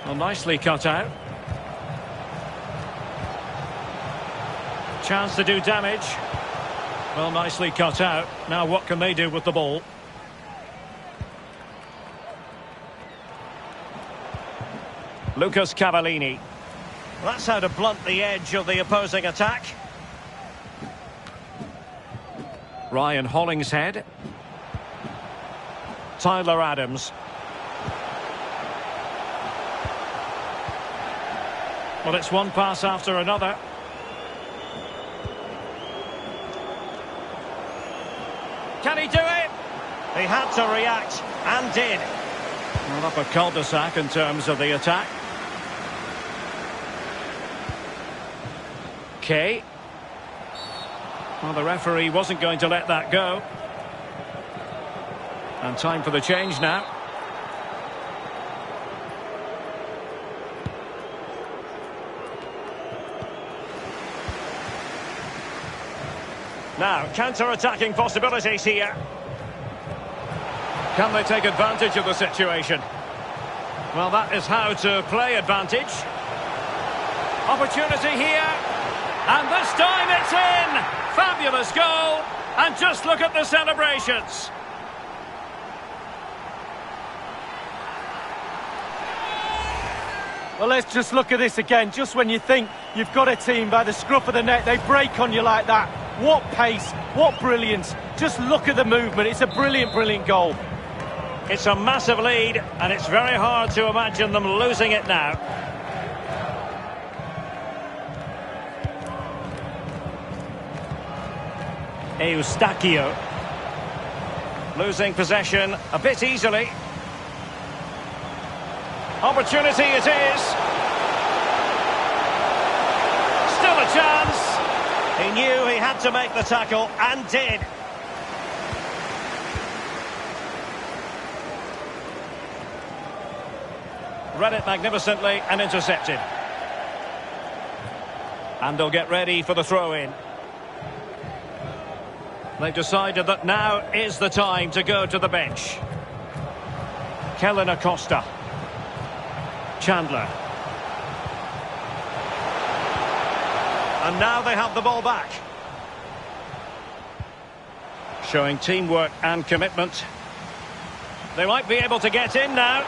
Well, nicely cut out. Chance to do damage. Well, nicely cut out. Now what can they do with the ball? Lucas Cavallini. That's how to blunt the edge of the opposing attack. Ryan Hollingshead. Tyler Adams. Well, it's one pass after another. Can he do it? He had to react, and did. Well, up a cul-de-sac in terms of the attack. Okay. Well, the referee wasn't going to let that go. And time for the change now. Now, counter-attacking possibilities here. Can they take advantage of the situation? Well, that is how to play advantage. Opportunity here. And this time it's in! Fabulous goal! And just look at the celebrations. Well, let's just look at this again. Just when you think you've got a team by the scruff of the neck, they break on you like that. What pace, what brilliance. Just look at the movement. It's a brilliant, brilliant goal. It's a massive lead, and it's very hard to imagine them losing it now. Eustachio. Losing possession a bit easily. Opportunity it is. Still a chance. He knew he had to make the tackle, and did. Read it magnificently and intercepted. And they'll get ready for the throw-in. They've decided that now is the time to go to the bench. Kellen Acosta. Chandler. And now they have the ball back. Showing teamwork and commitment. They might be able to get in now.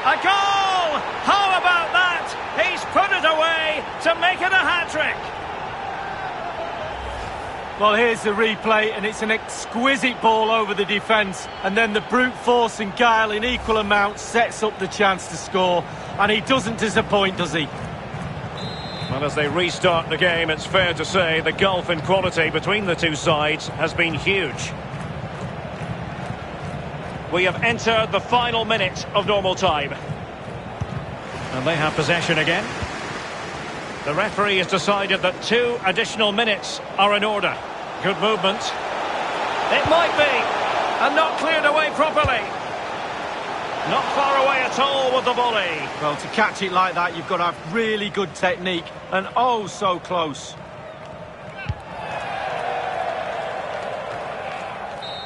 A goal! How about that? He's put it away to make it a hat-trick. Well, here's the replay, and it's an exquisite ball over the defence. And then the brute force and guile in equal amounts sets up the chance to score. And he doesn't disappoint, does he? Well, as they restart the game, it's fair to say the gulf in quality between the two sides has been huge. We have entered the final minute of normal time. And they have possession again. The referee has decided that 2 additional minutes are in order. Good movement. It might be. And not cleared away properly. Not far away at all with the volley. Well, to catch it like that, you've got to have really good technique. And oh, so close.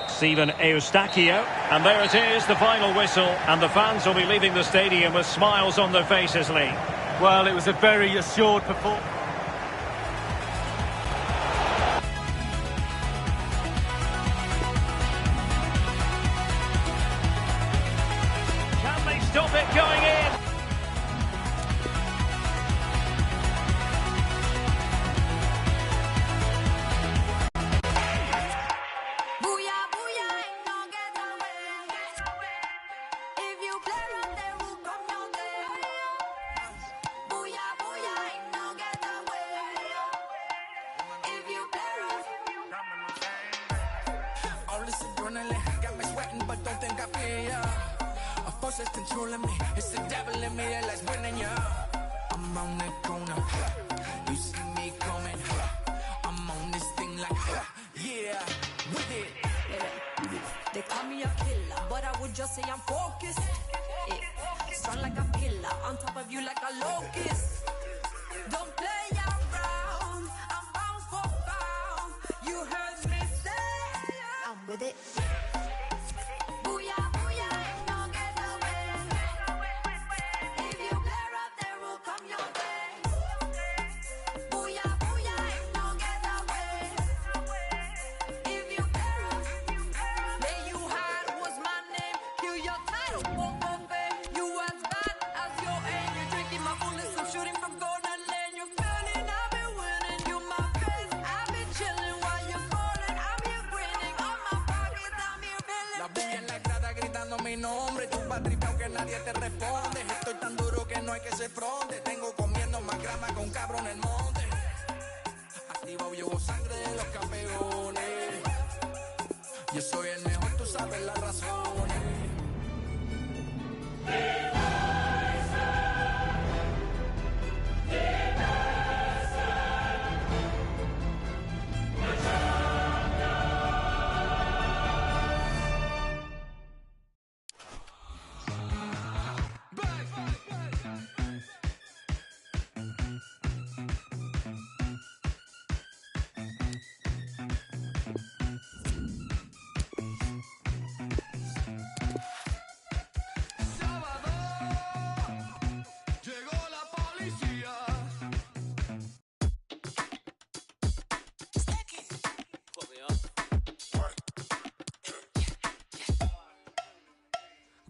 Steven Eustachio. And there it is, the final whistle. And the fans will be leaving the stadium with smiles on their faces, Lee. Well, it was a very assured performance. Can they stop it going in? Got me sweating, but don't think I feel ya. A force is controlling me. It's the devil in me that likes winning ya. I'm on the corner. You see me coming. I'm on this thing like, yeah, with it. They call me a killer, but I would just say I'm focused. Strong like a pillar, on top of you like a locust. Don't play around, I'm bound for pound. You heard me say, I'm with it. Booyah, booyah, ain't no get away. If you play rough, there will come your way. Booyah, booyah, ain't no get away. If you play rough, lay you hard was my name. Kill your title, won't obey. You as bad as your aim. You're drinking my bullets, I'm shooting from golden lane. You're feeling, I've been winning. You my face, I've been chilling while you're falling. I'm here grinning on my pockets, I'm here feeling. La bulla en la grada gritando mi nombre. Tú vas tripeado que nadie te responde. Estoy tan duro que no hay que se fronte. Tengo comiendo más que grama con cabro en el monte. Activado llevo sangre de los campeones. Yo soy el mejor, tú sabes las razones.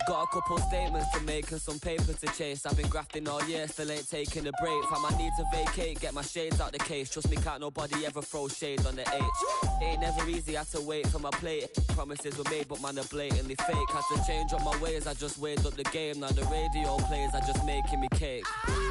Got a couple statements to make and some paper to chase. I've been grafting all year, still ain't taking a break. Find my need to vacate, get my shades out the case. Trust me, can't nobody ever throw shade on the H. Ain't never easy, had to wait for my plate. Promises were made, but man, are blatantly fake. Had to change up my ways, I just weighed up the game. Now the radio plays, I just making me cake.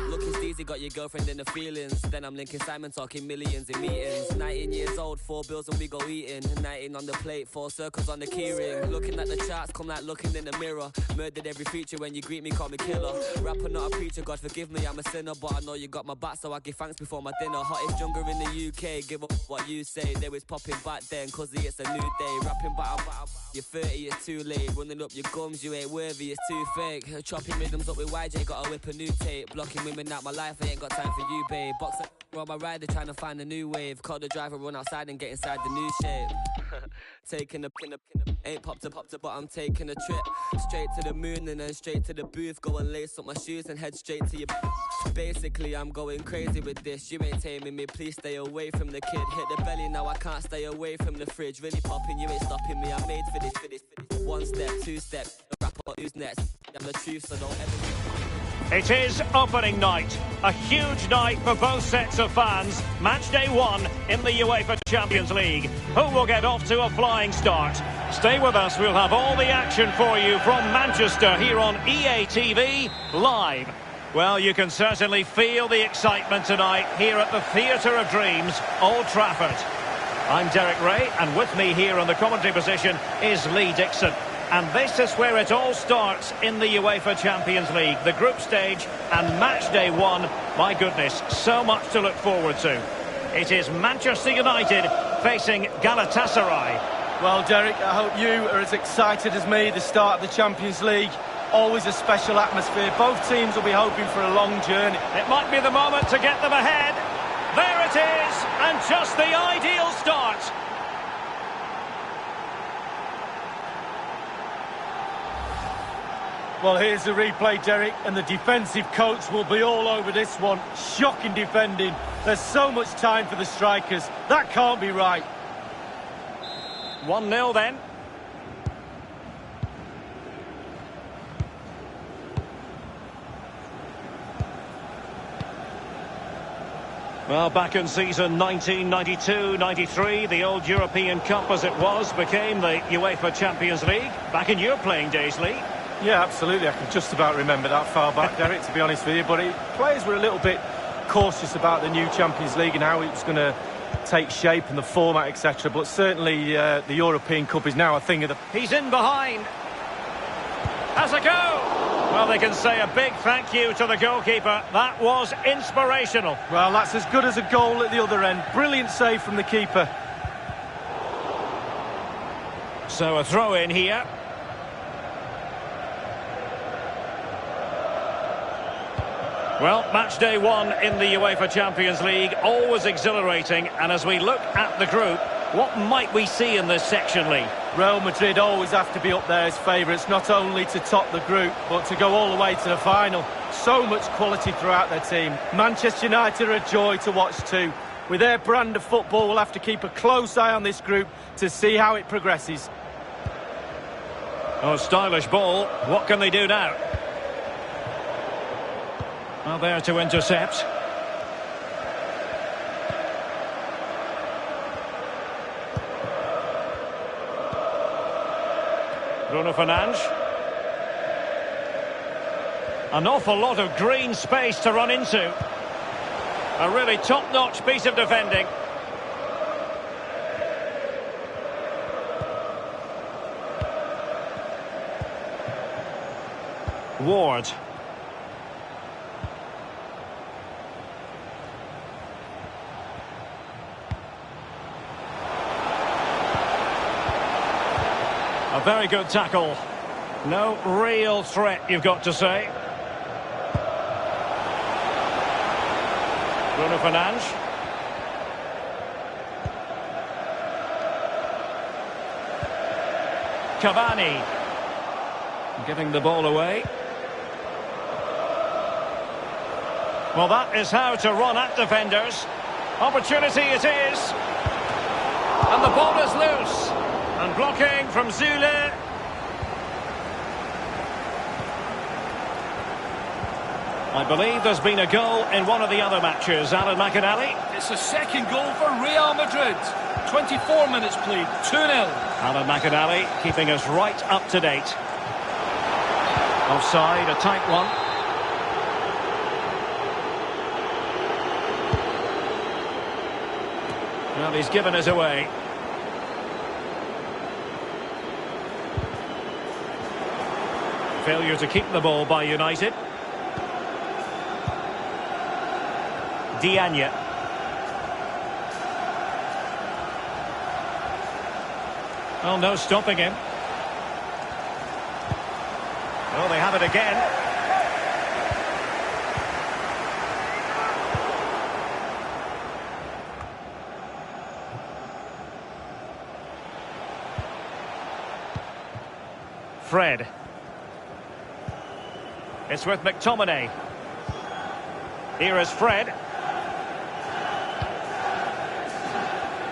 Looking steezy, got your girlfriend in the feelings. Then I'm linking Simon, talking millions in meetings. 19 years old, 4 bills and we go eating. 19 on the plate, 4 circles on the keyring. Looking at the charts, come like looking in the mirror. Murdered every feature when you greet me, call me killer. Rapper, not a preacher, God forgive me, I'm a sinner. But I know you got my back, so I give thanks before my dinner. Hottest jungle in the UK, give up what you say. They was popping back then, cause it's a new day. Rapping battle, you're 30, it's too late. Running up your gums, you ain't worthy, it's too fake. Chopping rhythms up with YJ, gotta whip a new tape. Blocking women out my life, I ain't got time for you, babe. Boxer on my rider, trying to find a new wave. Call the driver, run outside and get inside the new shape. Taking a ain't popped up, but I'm taking a trip straight to the moon and then straight to the booth. Go and lace up my shoes and head straight to your. Basically, I'm going crazy with this. You ain't taming me, please stay away from the kid. Hit the belly now, I can't stay away from the fridge. Really popping, you ain't stopping me. I'm made for this. 1 step, 2 step. Rapper, who's next? I'm the truth, so don't ever. It is opening night, a huge night for both sets of fans. Match day 1 in the UEFA Champions League. Who will get off to a flying start? Stay with us, we'll have all the action for you from Manchester here on EA TV Live. Well, you can certainly feel the excitement tonight here at the Theatre of Dreams, Old Trafford. I'm Derek Ray, and with me here on the commentary position is Lee Dixon. And this is where it all starts in the UEFA Champions League. The group stage and match day 1. My goodness, so much to look forward to. It is Manchester United facing Galatasaray. Well, Derek, I hope you are as excited as me. The start of the Champions League, always a special atmosphere. Both teams will be hoping for a long journey. It might be the moment to get them ahead. There it is, and just the ideal start. Well, here's the replay, Derek, and the defensive coach will be all over this one. Shocking defending. There's so much time for the strikers. That can't be right. 1-0 then. Well, back in season 1992-93, the old European Cup as it was became the UEFA Champions League. Back in your playing days, Lee. Yeah, absolutely. I can just about remember that far back, Derek, to be honest with you. But players were a little bit cautious about the new Champions League and how it was going to take shape and the format, etc. But certainly the European Cup is now a thing of the... He's in behind. Has a go. Well, they can say a big thank you to the goalkeeper. That was inspirational. Well, that's as good as a goal at the other end. Brilliant save from the keeper. So a throw in here. Well, match day 1 in the UEFA Champions League, always exhilarating. And as we look at the group, what might we see in this section, Lee? Real Madrid always have to be up there as favourites, not only to top the group, but to go all the way to the final. So much quality throughout their team. Manchester United are a joy to watch too. With their brand of football, we'll have to keep a close eye on this group to see how it progresses. Oh, stylish ball. What can they do now? Well, there to intercept. Bruno Fernandes. An awful lot of green space to run into. A really top-notch piece of defending. Ward. A very good tackle. No real threat, you've got to say. Bruno Fernandes. Cavani. Giving the ball away. Well, that is how to run at defenders. Opportunity it is. And the ball is loose. And blocking from Zule. I believe there's been a goal in one of the other matches. Alan McInally. It's a second goal for Real Madrid. 24 minutes played, 2-0. Alan McInally keeping us right up to date. Offside, a tight one. Well, he's given us away. Failure to keep the ball by United. Diagne. Oh, no stopping him. Oh, they have it again. Fred. It's with McTominay. Here is Fred.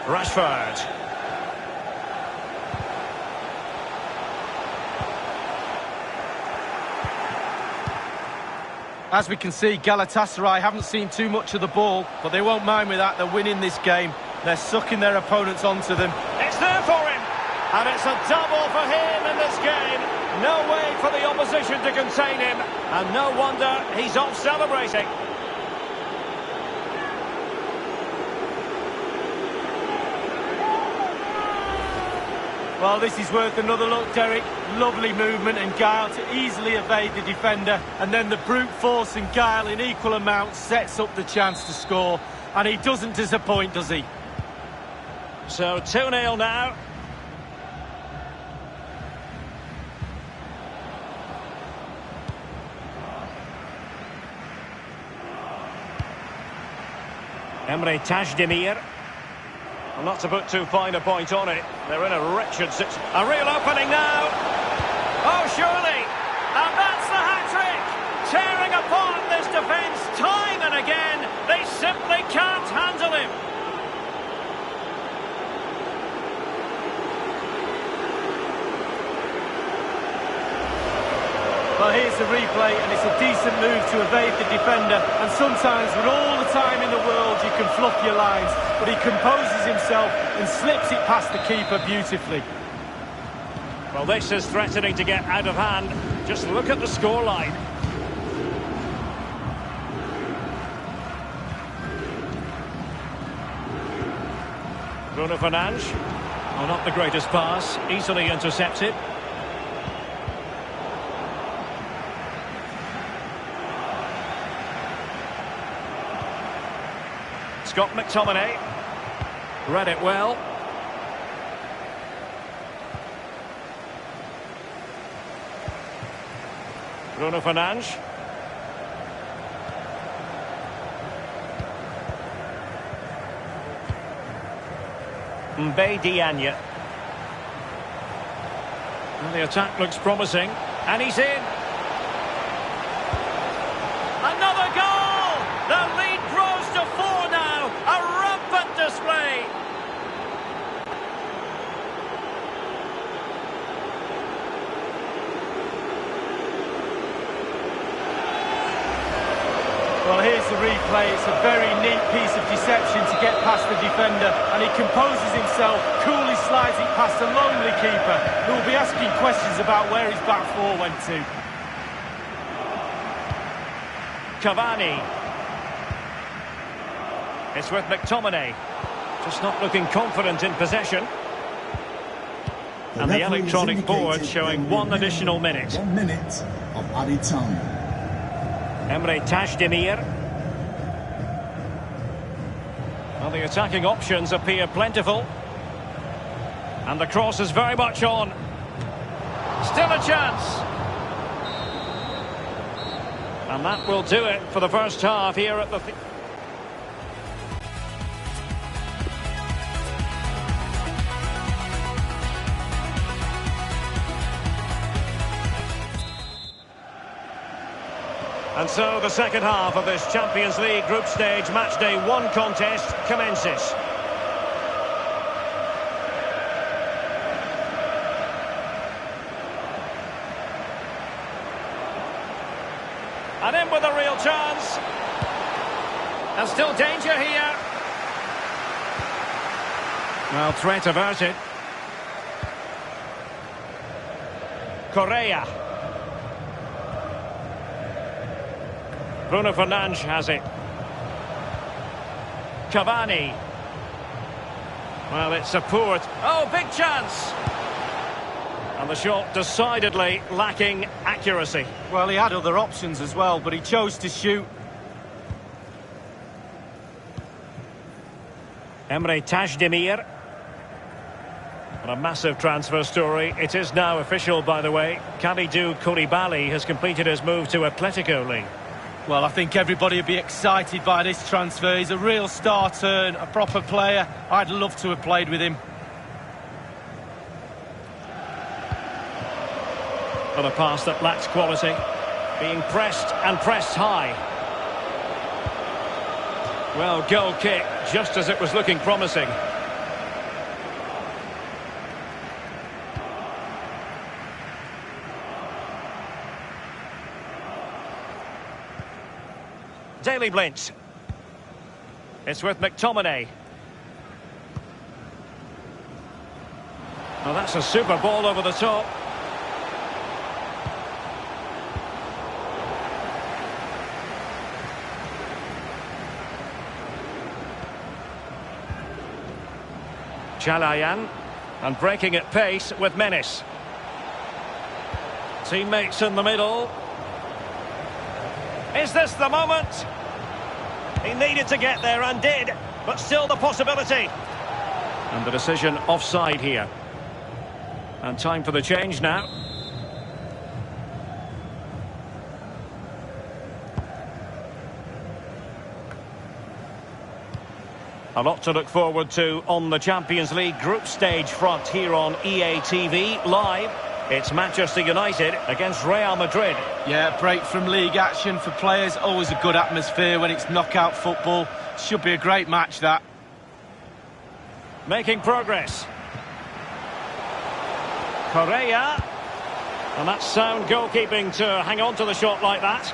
Rashford. As we can see, Galatasaray haven't seen too much of the ball, but they won't mind with that. They're winning this game. They're sucking their opponents onto them. It's there for him. And it's a double for him in this game. No way for the opposition to contain him. And no wonder he's off celebrating. Well, this is worth another look, Derek. Lovely movement and guile to easily evade the defender. And then the brute force and guile in equal amounts sets up the chance to score. And he doesn't disappoint, does he? So 2-0 now. Emre Tajdemir. Well, not to put too fine a point on it. They're in a wretched situation. A real opening now. Oh, surely. And that's the hat-trick. Tearing apart this defence time and again. They simply can't handle him. Well, here's the replay, and it's a decent move to evade the defender. And sometimes, with all the time in the world, you can fluff your lines. But he composes himself and slips it past the keeper beautifully. Well, this is threatening to get out of hand. Just look at the scoreline. Bruno Fernandes. Oh, not the greatest pass. Easily intercepted. Scott McTominay. Read it well. Bruno Fernandes. Diagne. And the attack looks promising. And he's in. Another goal! The lead grows to 4 now. A rampant display. Well, here's the replay. It's a very neat piece of deception to get past the defender, and he composes himself, coolly slides it past a lonely keeper, who will be asking questions about where his back four went to. Cavani. It's with McTominay. Just not looking confident in possession. And the electronic board showing one additional minute. 1 minute of added time. Emre Tajdemir. Well, the attacking options appear plentiful. And the cross is very much on. Still a chance. And that will do it for the first half here at the... And so the second half of this Champions League group stage matchday 1 contest commences. And in with a real chance. And still danger here. Well, threat averted. Correa. Bruno Fernandes has it. Cavani. Well, it's a poor... Oh, big chance! And the shot decidedly lacking accuracy. Well, he had other options as well, but he chose to shoot. Emre Tajdemir. And a massive transfer story. It is now official, by the way. Kalidou Koulibaly has completed his move to Atletico League. Well, I think everybody would be excited by this transfer. He's a real star turn, a proper player. I'd love to have played with him. But a pass that lacks quality. Being pressed and pressed high. Well, goal kick, just as it was looking promising. Daily Blind. It's with McTominay. Well, that's a super ball over the top. Chalayan. And breaking at pace with menace. Teammates in the middle. Is this the moment? He needed to get there and did, but still the possibility. And the decision offside here. And time for the change now. A lot to look forward to on the Champions League group stage front here on EA TV live. It's Manchester United against Real Madrid. Yeah, break from league action for players. Always a good atmosphere when it's knockout football. Should be a great match, that. Making progress. Correa. And that's sound goalkeeping to hang on to the shot like that.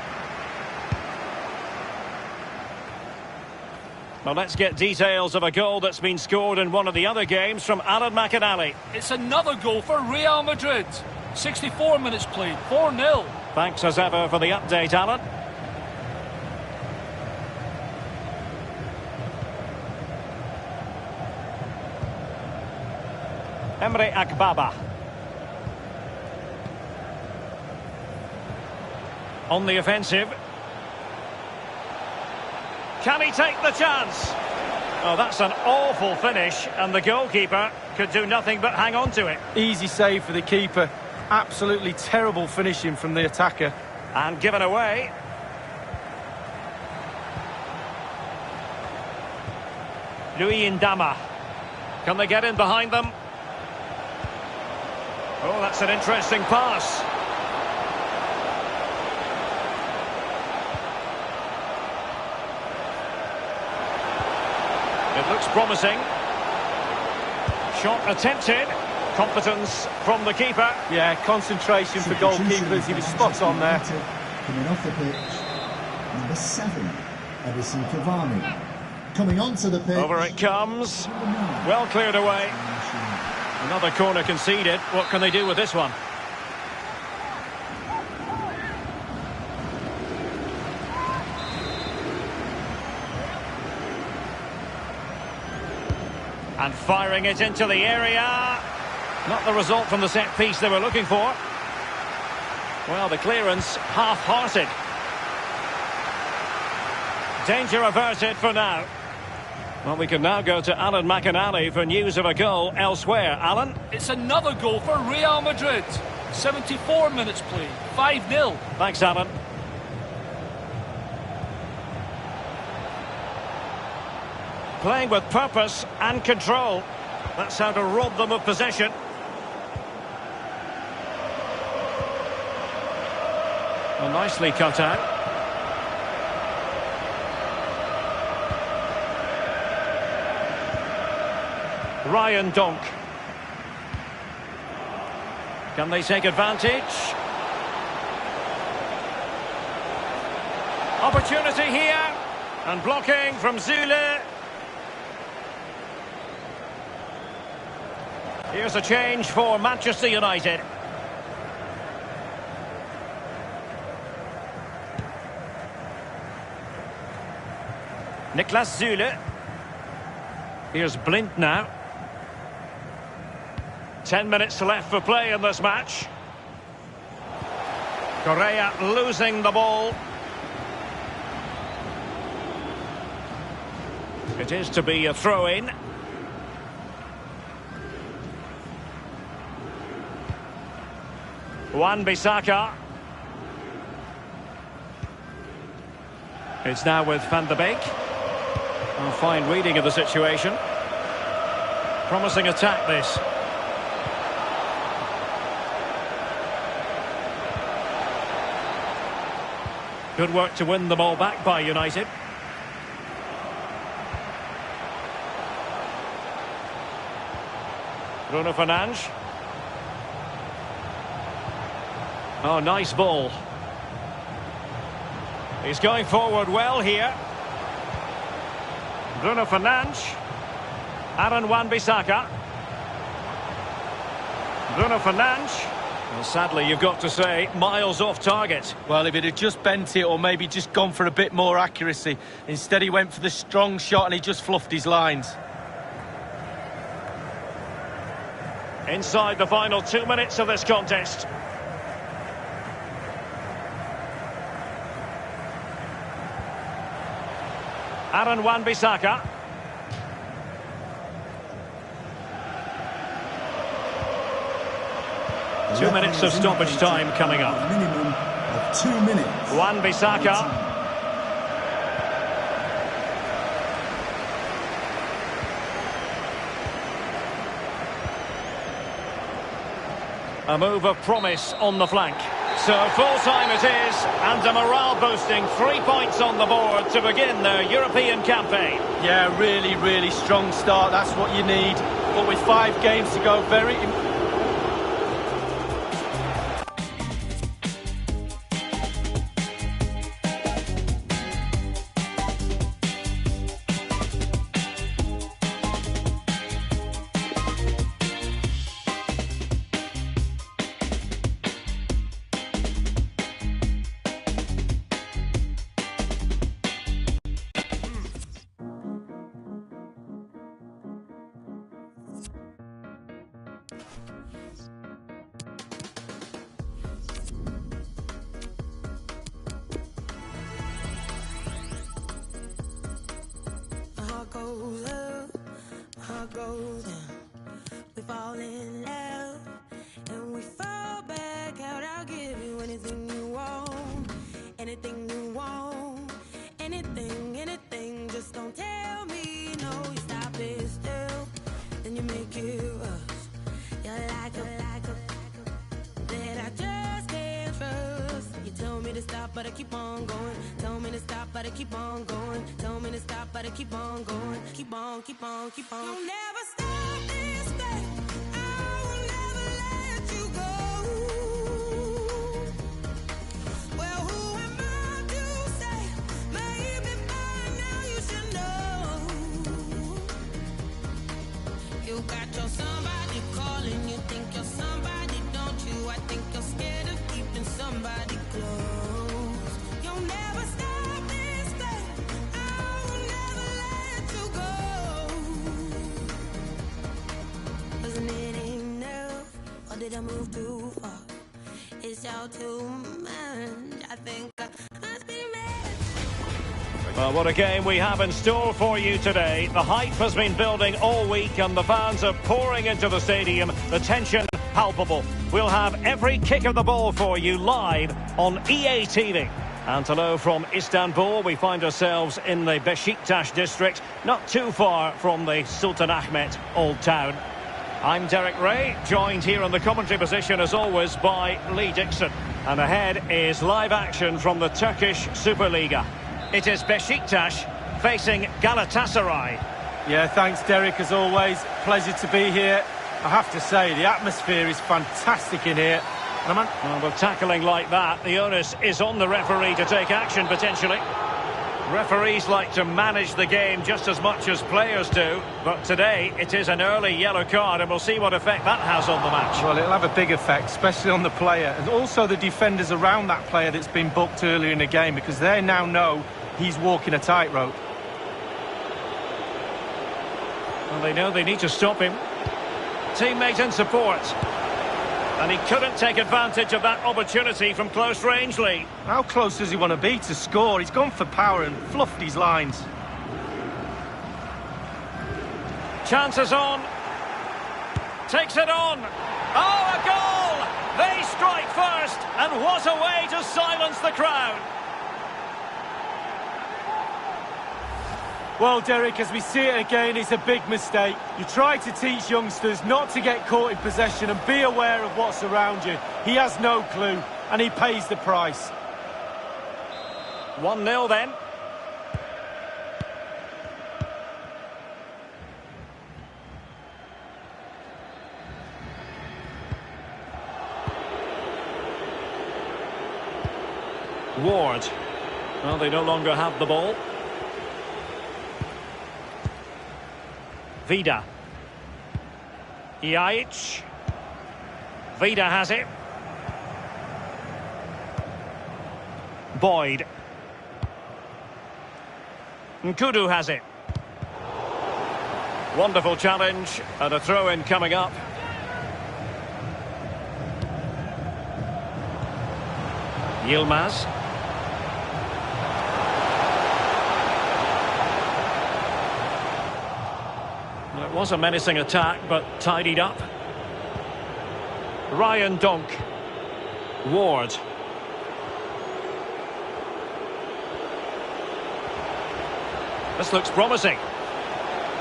Well, let's get details of a goal that's been scored in one of the other games from Alan McInally. It's another goal for Real Madrid. 64 minutes played, 4-0. Thanks as ever for the update, Alan. Emre Akbaba. On the offensive. Can he take the chance? Oh, that's an awful finish, and the goalkeeper could do nothing but hang on to it. Easy save for the keeper. Absolutely terrible finishing from the attacker. And given away. Louis Ndama. Can they get in behind them? Oh, that's an interesting pass. It looks promising. Shot attempted. Competence from the keeper. Yeah, concentration for goalkeepers. He was spot on there. Coming off the pitch, number 7, Edison Cavani. Coming onto the pitch. Over it comes. Well cleared away. Another corner conceded. What can they do with this one? And firing it into the area. Not the result from the set piece they were looking for. Well, the clearance half-hearted. Danger averted for now. Well, we can now go to Alan McInally for news of a goal elsewhere. Alan? It's another goal for Real Madrid. 74 minutes played. 5-0. Thanks, Alan. Playing with purpose and control. That's how to rob them of possession. Well, nicely cut out. Ryan Donk. Can they take advantage? Opportunity here. And blocking from Zule. Here's a change for Manchester United. Niklas Zule. Here's Blind now. 10 minutes left for play in this match. Correa losing the ball. It is to be a throw-in. Wan-Bissaka. It's now with Van de Beek. A fine reading of the situation. Promising attack, this. Good work to win the ball back by United. Bruno Fernandes. Oh, nice ball. He's going forward well here. Bruno Fernandes. Aaron Wan-Bissaka. Bruno Fernandes. Well, sadly, you've got to say, miles off target. Well, if it had just bent it or maybe just gone for a bit more accuracy. Instead, he went for the strong shot and he just fluffed his lines. Inside the final 2 minutes of this contest. Aaron Wan-Bissaka. 2 minutes of stoppage time coming up. A minimum of 2 minutes. Wan-Bissaka. A move of promise on the flank. So full-time it is, and a morale-boosting 3 points on the board to begin their European campaign. Yeah, really, really strong start. That's what you need. But with 5 games to go, very important. Goes up, heart goes down. We fall in love and we fall back out. I'll give you anything you want, anything you want, anything, anything. Just don't tell me no. You stop it still, then you make it rush. You're like a that I just can't trust. You tell me to stop, but I keep on going. Tell me to stop, but I keep on going. Tell me to stop, but I keep on going. Keep on, keep on, keep on. You'll never stop this thing. I will never let you go. Well, who am I to say? Maybe by now you should know. You got your somebody calling. You think you're somebody, don't you? I think you're scared of keeping somebody close. You'll never stop this thing. I will never let you go. done moved too far. It's all too much. I think I must be mad. Well, what a game we have in store for you today. The hype has been building all week and the fans are pouring into the stadium. The tension palpable. We'll have every kick of the ball for you live on EA TV. And hello from Istanbul. We find ourselves in the Beşiktaş district, not too far from the Sultanahmet Old Town. I'm Derek Ray, joined here on the commentary position as always by Lee Dixon. And ahead is live action from the Turkish Superliga. It is Beşiktaş facing Galatasaray. Yeah, thanks Derek, as always. Pleasure to be here. I have to say, the atmosphere is fantastic in here. Well, with tackling like that, the onus is on the referee to take action potentially. Referees like to manage the game just as much as players do, but today it is an early yellow card and we'll see what effect that has on the match. Well, it'll have a big effect, especially on the player and also the defenders around that player that's been booked earlier in the game, because they now know he's walking a tightrope. Well, they know they need to stop him. Teammate and support. And he couldn't take advantage of that opportunity from close range, Lee. How close does he want to be to score? He's gone for power and fluffed his lines. Chances on. Takes it on. Oh, a goal! They strike first, and what a way to silence the crowd. Well, Derek, as we see it again, it's a big mistake. You try to teach youngsters not to get caught in possession and be aware of what's around you. He has no clue, and he pays the price. 1-0 then. Ward. Well, they no longer have the ball. Vida. Yajic. Vida has it. Boyd. Nkudu has it. Wonderful challenge and a throw-in coming up. Yilmaz. It was a menacing attack, but tidied up. Ryan Donk. Ward. This looks promising.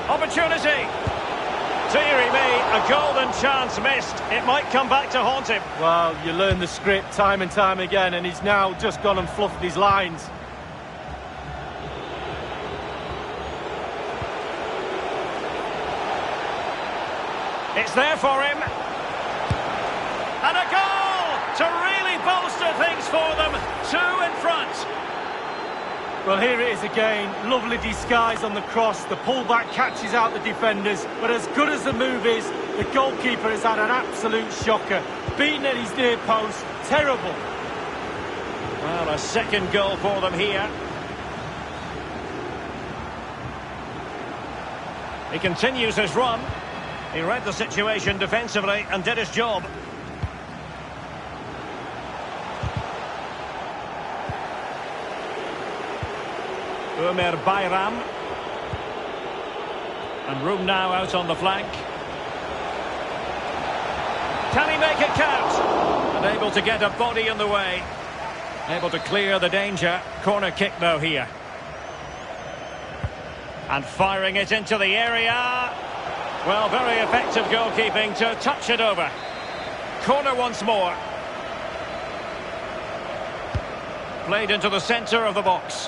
Opportunity. Deary me, a golden chance missed. It might come back to haunt him. Well, you learn the script time and time again, and he's now just gone and fluffed his lines. It's there for him. And a goal to really bolster things for them. 2 in front. Well, here it is again. Lovely disguise on the cross. The pullback catches out the defenders. But as good as the move is, the goalkeeper has had an absolute shocker. Beaten at his near post. Terrible. Well, a second goal for them here. He continues his run. He read the situation defensively and did his job. Ömer Bayram. And room now out on the flank. Can he make it count? And able to get a body in the way. Able to clear the danger. Corner kick though here. And firing it into the area. Well, very effective goalkeeping to touch it over. Corner once more. Played into the centre of the box.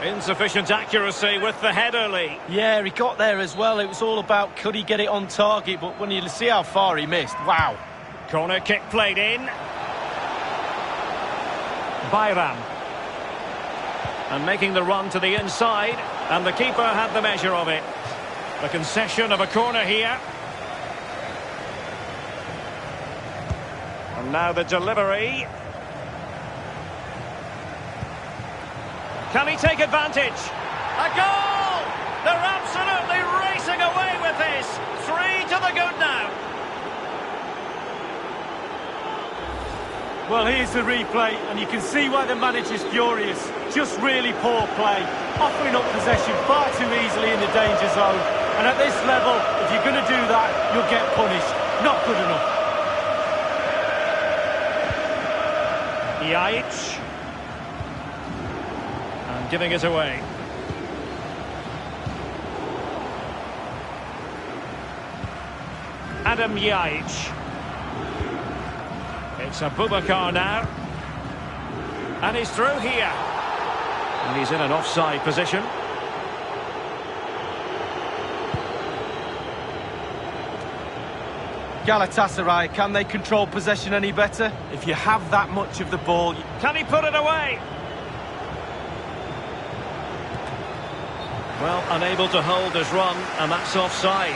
Insufficient accuracy with the header, Lee. Yeah, he got there as well. It was all about could he get it on target, but when you see how far he missed, wow. Corner kick played in. Bayram. And making the run to the inside, and the keeper had the measure of it. The concession of a corner here. And now the delivery. Can he take advantage? A goal! They're absolutely racing away with this. 3 to the good now. Well, here's the replay, and you can see why the manager's furious. Just really poor play, offering up possession far too easily in the danger zone. And at this level, if you're going to do that, you'll get punished. Not good enough. Yaich. And giving it away. Adam Yaich. It's Abubakar now. And he's through here. And he's in an offside position. Galatasaray, can they control possession any better? If you have that much of the ball... Can he put it away? Well, unable to hold his run, and that's offside.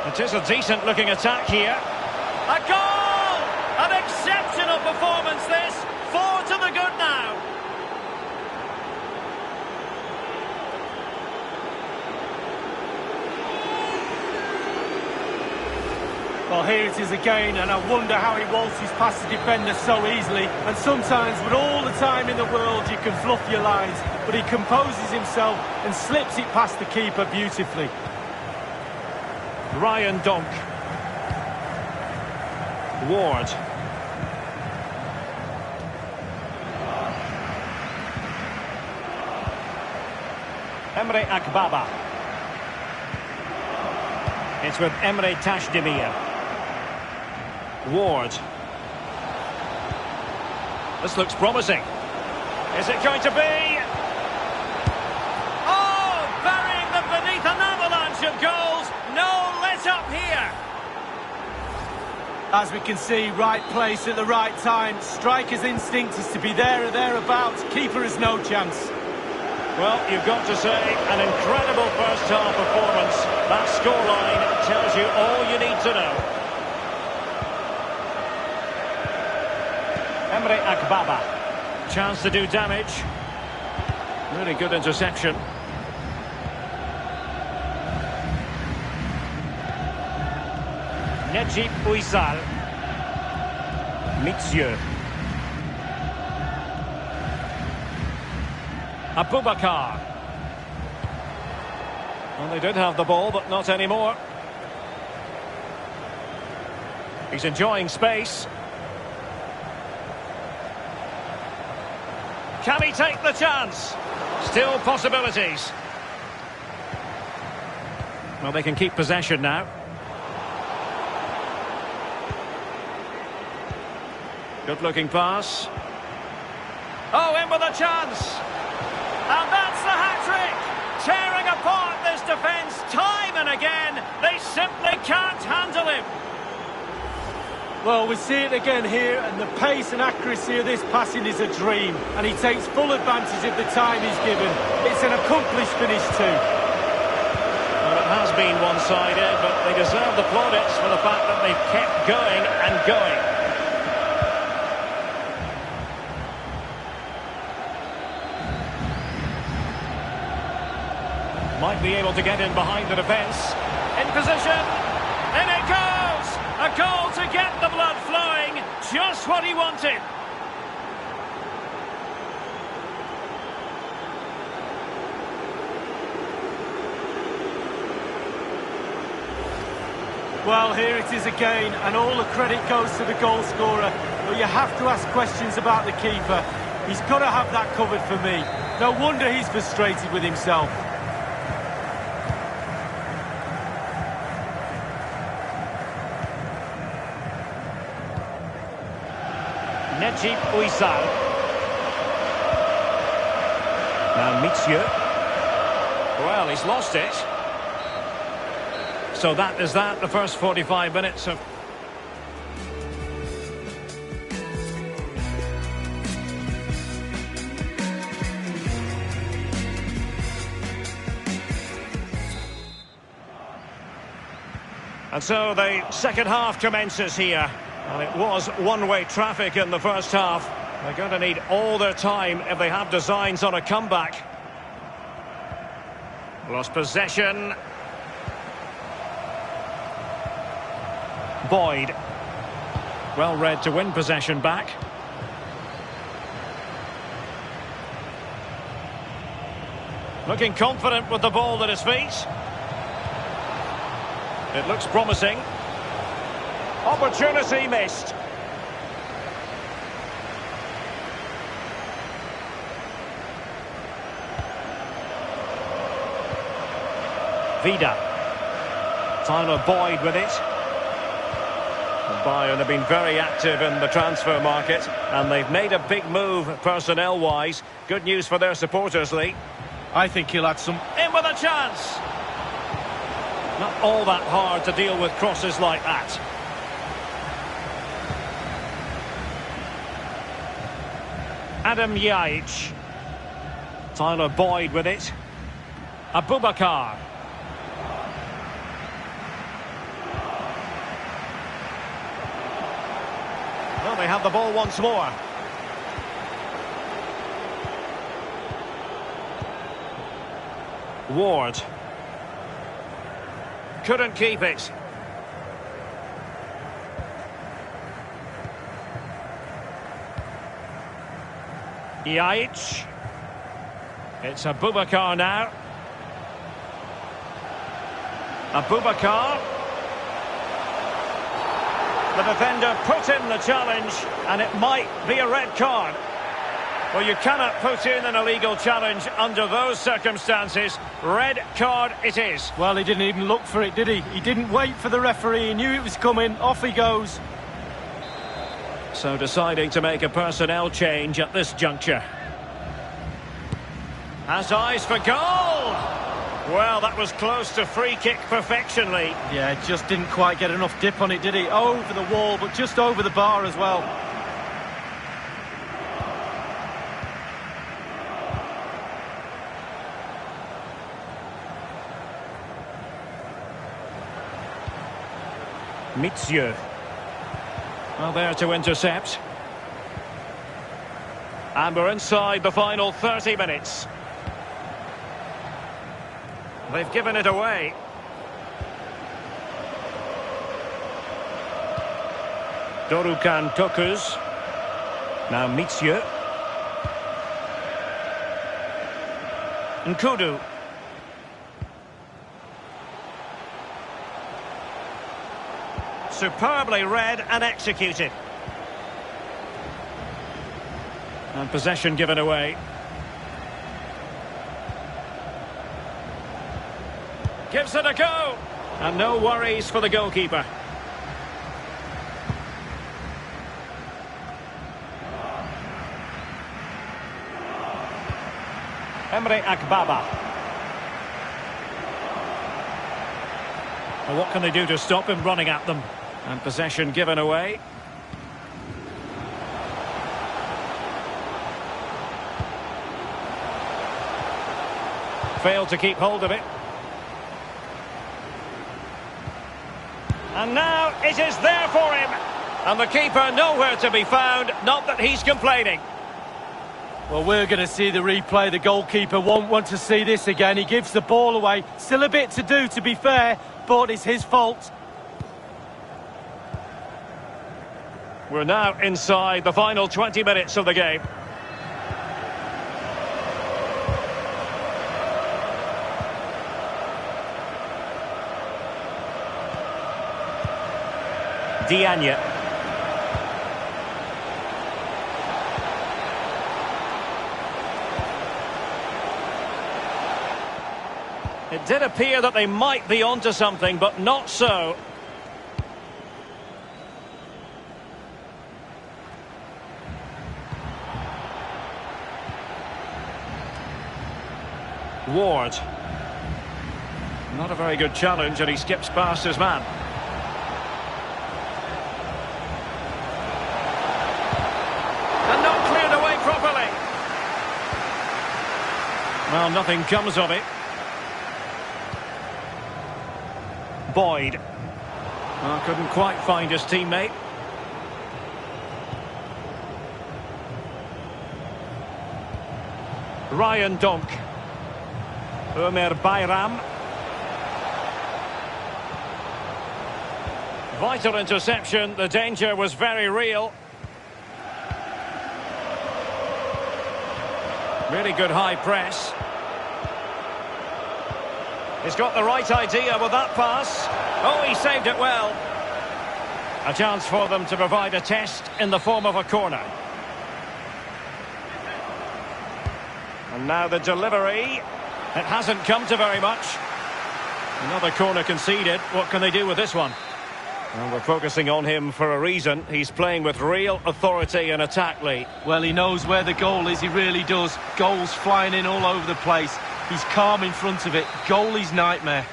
It is a decent-looking attack here. A goal! An exceptional performance, this. 4 to the good now. Well, here it is again, and I wonder how he waltzes past the defender so easily. And sometimes, with all the time in the world, you can fluff your lines, but he composes himself and slips it past the keeper beautifully. Ryan Donk. Ward. Emre Akbaba. It's with Emre Tashdemir. Ward. This looks promising. Is it going to be? Oh, burying them beneath an avalanche of goals. No let up here. As we can see, right place at the right time. Striker's instinct is to be there or thereabouts. Keeper has no chance. Well, you've got to say, an incredible first-half performance. That scoreline tells you all you need to know. Emre Akbaba. Chance to do damage. Really good interception. Necip Uysal. Mitsieu. Abubakar. Well, they did have the ball, but not anymore. He's enjoying space. Can he take the chance? Still possibilities. Well, they can keep possession now. Good-looking pass. Oh, in with a chance. And that's the hat-trick. Tearing apart this defence time and again. They simply can't handle him. Well, we see it again here, and the pace and accuracy of this passing is a dream. And he takes full advantage of the time he's given. It's an accomplished finish too. Well, it has been one-sided, but they deserve the plaudits for the fact that they've kept going and going. Might be able to get in behind the defence. In position. In it goes! A goal to get the blood flowing. Just what he wanted. Well, here it is again, and all the credit goes to the goal scorer. But you have to ask questions about the keeper. He's got to have that covered for me. No wonder he's frustrated with himself. Necip Uysal. Now Mitsieu. Well, he's lost it. So that is that, the first 45 minutes of... And so the second half commences here. Well, it was one-way traffic in the first half. They're going to need all their time if they have designs on a comeback. Lost possession. Boyd. Well read to win possession back. Looking confident with the ball at his feet. It looks promising. Opportunity missed. Vida. Tyler Boyd with it. Bayern have been very active in the transfer market, and they've made a big move personnel-wise. Good news for their supporters, Lee. I think he'll add some... In with a chance! Not all that hard to deal with crosses like that. Adam Yaich. Tyler Boyd with it. Abubakar. Well, they have the ball once more. Ward. Couldn't keep it. Yaich. It's Abubakar now. Abubakar. The defender put in the challenge, and it might be a red card. Well, you cannot put in an illegal challenge under those circumstances. Red card it is. Well, he didn't even look for it, did he? He didn't wait for the referee. He knew it was coming. Off he goes. So deciding to make a personnel change at this juncture. Has eyes for goal! Well, that was close to free kick perfection, Lee. Yeah, just didn't quite get enough dip on it, did he? Over the wall, but just over the bar as well. Mitsue. Well, there to intercept. And we're inside the final 30 minutes. They've given it away. Dorukan Tokus. Now Mitsue. Nkudu. Superbly read and executed. And possession given away. Gives it a go. And no worries for the goalkeeper. Emre Akbaba. Well, what can they do to stop him running at them? And possession given away. Failed to keep hold of it. And now it is there for him. And the keeper nowhere to be found. Not that he's complaining. Well, we're going to see the replay. The goalkeeper won't want to see this again. He gives the ball away. Still a bit to do, to be fair, but it's his fault. We're now inside the final 20 minutes of the game. Diagne. It did appear that they might be onto something, but not so. Ward. Not a very good challenge, and he skips past his man. And not cleared away properly. Well, nothing comes of it. Boyd. Well, couldn't quite find his teammate. Ryan Donk. Ömer Bayram. Vital interception. The danger was very real. Really good high press. He's got the right idea with that pass. Oh, he saved it well. A chance for them to provide a test in the form of a corner. And now the delivery. It hasn't come to very much. Another corner conceded. What can they do with this one? Well, we're focusing on him for a reason. He's playing with real authority and attack, Lee. Well, he knows where the goal is, he really does. Goals flying in all over the place. He's calm in front of it. Goalie's nightmare.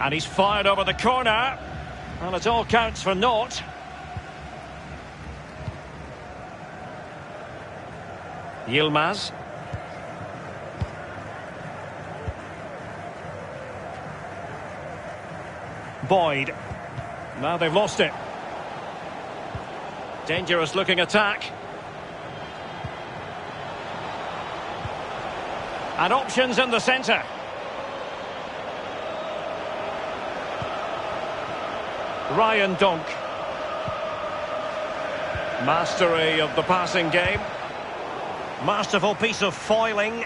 And he's fired over the corner. Well, it all counts for naught. Yilmaz. Boyd. Now they've lost it. Dangerous looking attack. And options in the centre. Ryan Donk. Mastery of the passing game. Masterful piece of foiling.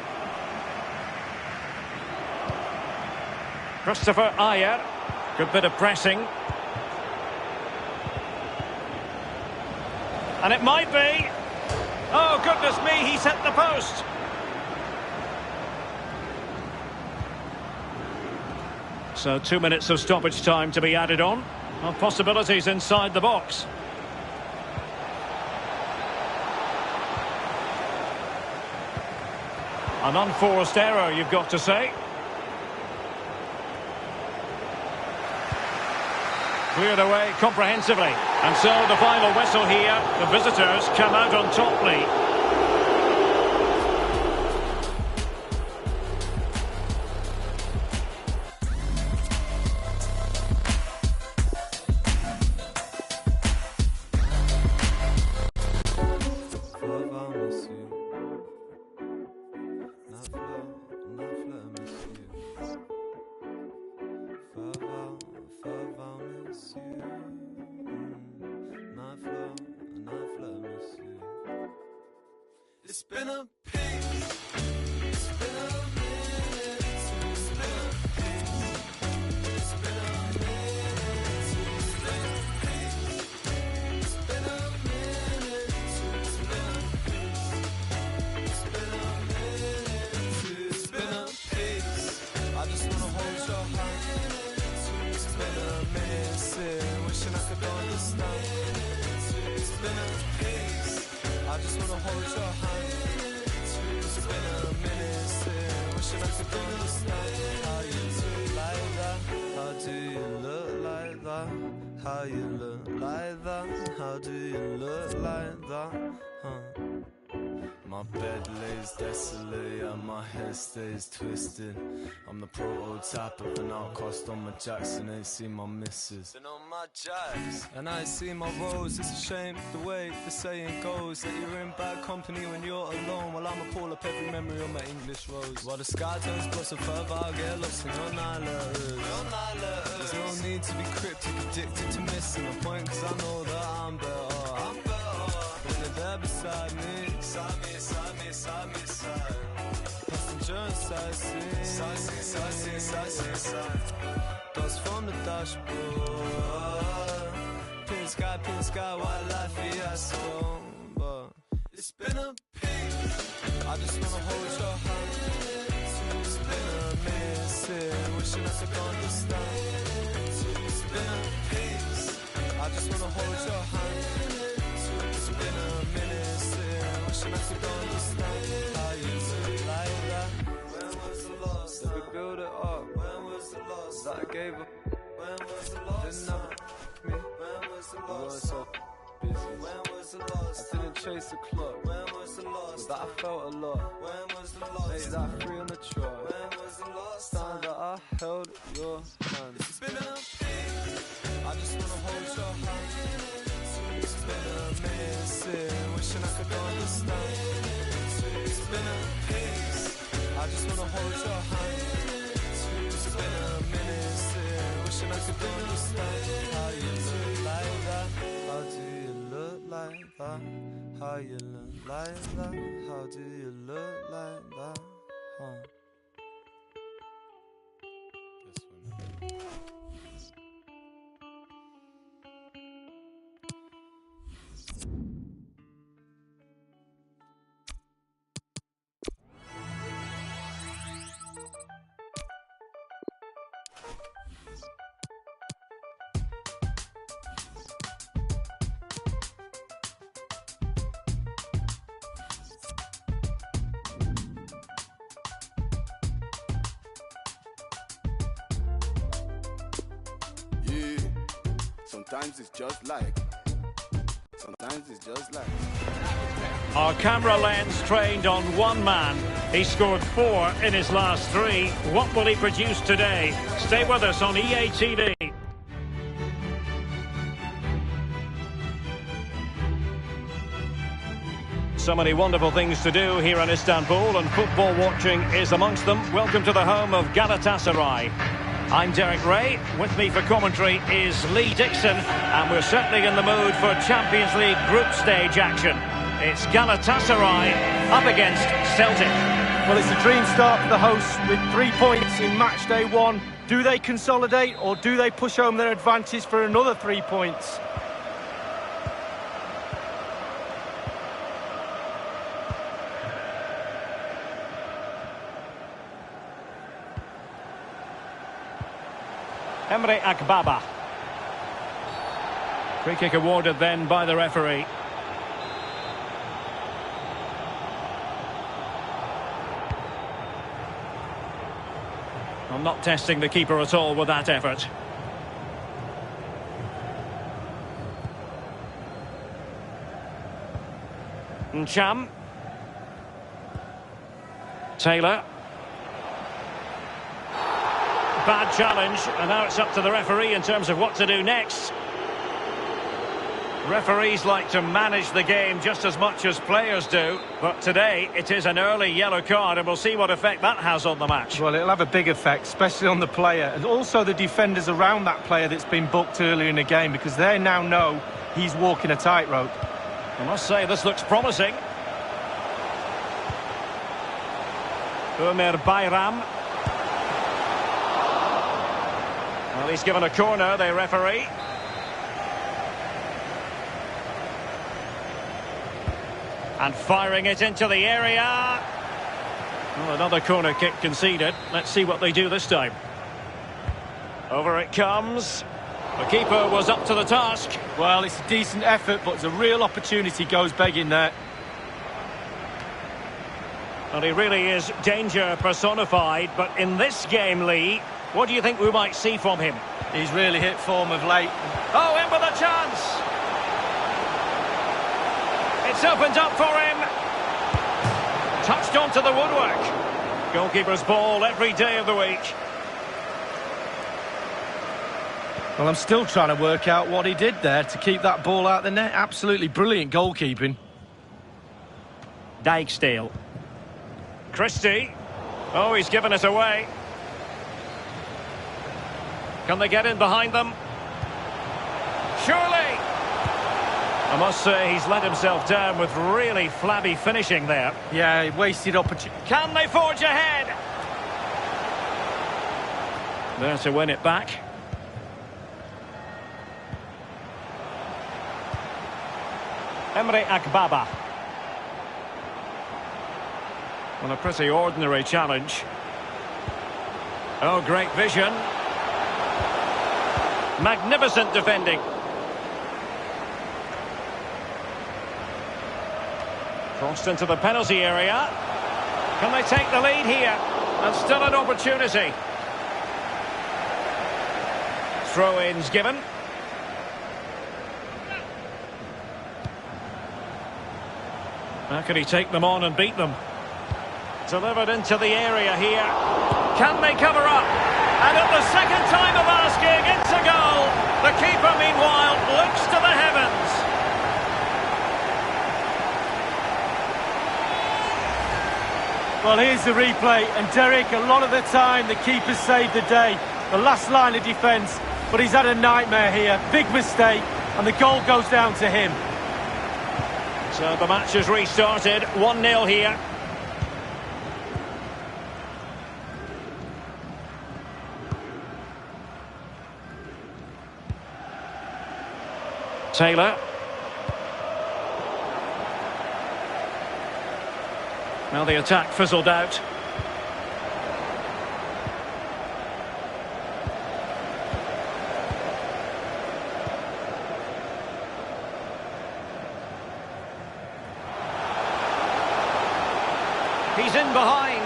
Christopher Ayer. Good bit of pressing. And it might be. Oh, goodness me, he's hit the post. So 2 minutes of stoppage time to be added on. Well, possibilities inside the box. An unforced error, you've got to say. Cleared away comprehensively. And so the final whistle here. The visitors come out on top, Lee. It's been a pace. It's been a minute. It's been a pace. It's been a minute. It's been a pace. It's been a minute. It's been a pace. It's been a minute. It's been a pace. I just wanna hold your hand. It's been a minute. Wishing I could understand. It's been a pace. I just wanna hold your hand. It's been a minute, wishing I could understand how you look like that. How do you look like that? How you look like that? How do you look like that? My bed lays desolate and my head stays twisted. I'm the prototype of an outcast on my Jackson. Ain't seen my missus. Been on my jacks and I ain't seen my rose. It's a shame the way the saying goes that you're in bad company when you're alone. Well, I'ma pull up every memory on my English rose. While the sky turns closer further, I'll get lost in your night letters. There's no need to be cryptic, addicted to missing a point, cause I know that I'm better. When they're there beside me, side me, side me, side me, side. Passenger and side seat, side seat, side seat, side seat, side. Dust from the dashboard. Pin sky, white life, fiasco. But it's been a pace. I just wanna hold your hand. It's been a minute, wishing I could understand. It's been a pace. I just wanna hold your hand. It's been a minute, wishing I could understand how you look like that. When was the last time? Did we build it up? When was the last that I gave up? When was the last time? Me? When was the last time? Busy. When was the last time? I didn't chase the clock. When was the last time? That I felt a lot. When was the last time? Made that free on the truck. When was the last time that I held your hand? It's been a pain. I just wanna hold your hand. It's been a minute, wishing wishing I could understand. It's been a piece, I just wanna hold your hand. It's been a minute, wishing I could understand. How you look like that? How do you look like that? How you look like that? How do you look like that? Huh? Yeah, sometimes it's just like. Our camera lens trained on one man. He scored 4 in his last 3. What will he produce today? Stay with us on EA TV. So many wonderful things to do here in Istanbul, and football watching is amongst them. Welcome to the home of Galatasaray. I'm Derek Ray. With me for commentary is Lee Dixon, and we're certainly in the mood for Champions League group stage action. It's Galatasaray up against Celtic. Well, it's a dream start for the hosts with 3 points in match day 1. Do they consolidate or do they push home their advantage for another 3 points? Emre Akbaba. Free kick awarded then by the referee. I'm not testing the keeper at all with that effort. Ncham. Taylor. Bad challenge, and now it's up to the referee in terms of what to do next. Referees like to manage the game just as much as players do, but today it is an early yellow card, and we'll see what effect that has on the match. Well, it'll have a big effect, especially on the player, and also the defenders around that player that's been booked earlier in the game, because they now know he's walking a tightrope. I must say, this looks promising. Ömer Bayram. Well, he's given a corner, the referee. And firing it into the area. Well, another corner kick conceded. Let's see what they do this time. Over it comes. The keeper was up to the task. Well, it's a decent effort, but it's a real opportunity goes begging there. And he really is danger personified. But in this game, Lee, what do you think we might see from him? He's really hit form of late. Oh, in with a chance! It's opened up for him. Touched onto the woodwork. Goalkeeper's ball every day of the week. Well, I'm still trying to work out what he did there to keep that ball out the net. Absolutely brilliant goalkeeping. Dijksteel. Christie. Oh, he's given it away. Can they get in behind them? Surely! I must say he's let himself down with really flabby finishing there. Yeah, he wasted opportunity. Can they forge ahead? There to win it back. Emre Akbaba. Well, a pretty ordinary challenge. Oh, great vision. Magnificent defending. Crossed into the penalty area. Can they take the lead here? And still an opportunity. Throw-ins given. How can he take them on and beat them? Delivered into the area here. Can they cover up? And at the second time of asking, it's a goal. The keeper, meanwhile, looks to the heavens. Well, here's the replay, and Derek, a lot of the time the keeper saved the day. The last line of defence, but he's had a nightmare here. Big mistake, and the goal goes down to him. So the match has restarted, 1-0 here. Taylor. Well, the attack fizzled out. He's in behind.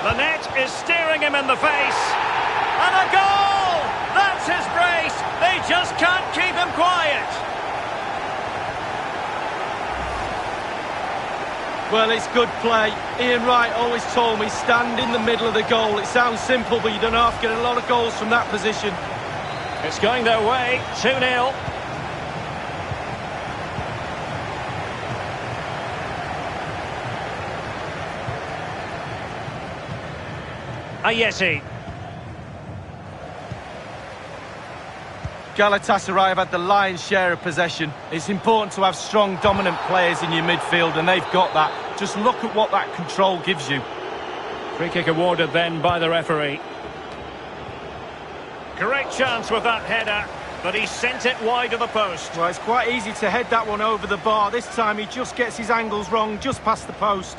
The net is staring him in the face. And a goal! That's his brace. They just can't keep him quiet. Well, it's good play. Ian Wright always told me, stand in the middle of the goal. It sounds simple, but you don't have to get a lot of goals from that position. It's going their way, 2-0. Ayeti. Galatasaray have had the lion's share of possession. It's important to have strong, dominant players in your midfield, and they've got that. Just look at what that control gives you. Free kick awarded then by the referee. Great chance with that header, but he sent it wide of the post. Well, it's quite easy to head that one over the bar. This time he just gets his angles wrong, just past the post.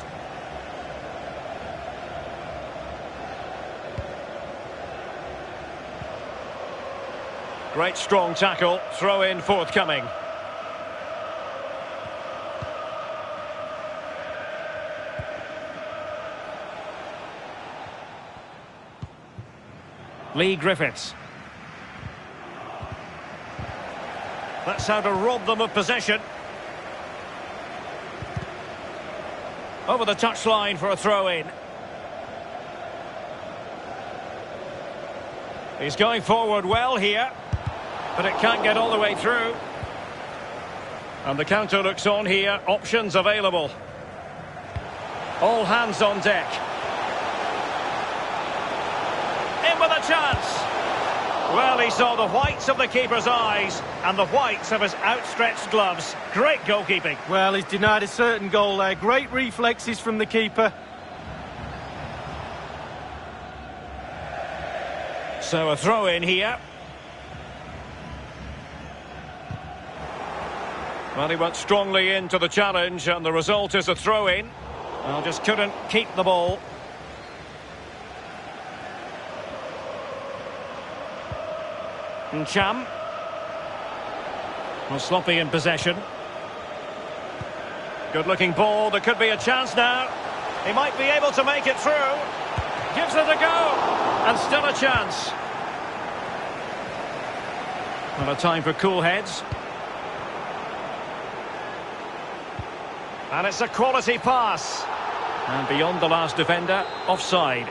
Great strong tackle, throw in forthcoming. Lee Griffiths. That's how to rob them of possession. Over the touchline for a throw-in. He's going forward well here, but it can't get all the way through. And the counter looks on here, options available. All hands on deck. In with a chance. Well, he saw the whites of the keeper's eyes and the whites of his outstretched gloves. Great goalkeeping. Well, he's denied a certain goal there. Great reflexes from the keeper. So a throw-in here. Well, he went strongly into the challenge, and the result is a throw-in. Well, just couldn't keep the ball. Cham. Well, sloppy in possession. Good-looking ball. There could be a chance now. He might be able to make it through. Gives it a go. And still a chance. Well, a time for cool heads. And it's a quality pass. And beyond the last defender, offside.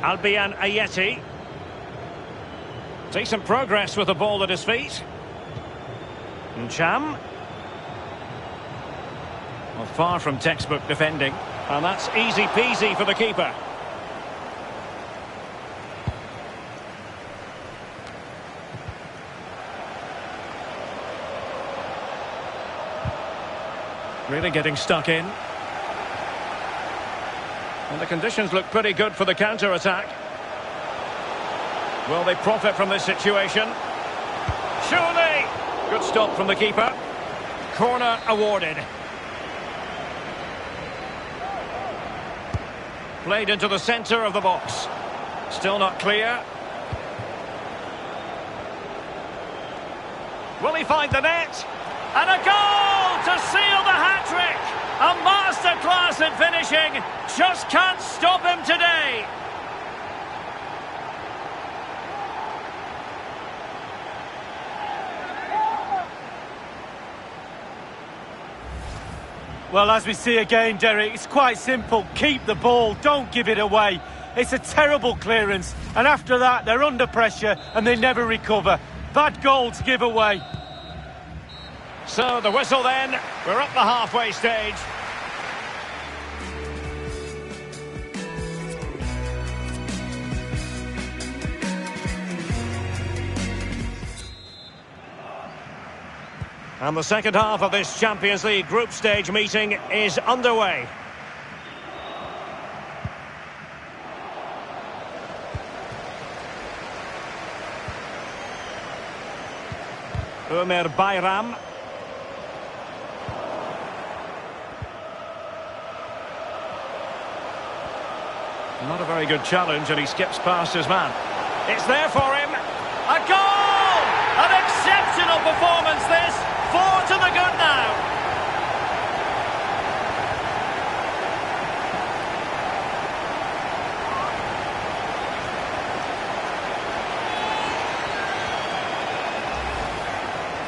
Albian Ayeti. Decent progress with the ball at his feet. Cham. Well, far from textbook defending. And that's easy peasy for the keeper. Really getting stuck in. And the conditions look pretty good for the counter-attack. Will they profit from this situation? Surely! Good stop from the keeper. Corner awarded. Played into the centre of the box. Still not clear. Will he find the net? And a goal to seal the hat-trick! A masterclass in finishing. Just can't stop him today. Well, as we see again, Derek, it's quite simple. Keep the ball, don't give it away. It's a terrible clearance, and after that, they're under pressure and they never recover. Bad goal to give away. So the whistle then, we're up the halfway stage. And the second half of this Champions League group stage meeting is underway. Ömer Bayram. Not a very good challenge, and he skips past his man. It's there for him. A goal! An exceptional performance this. 4 to the good now.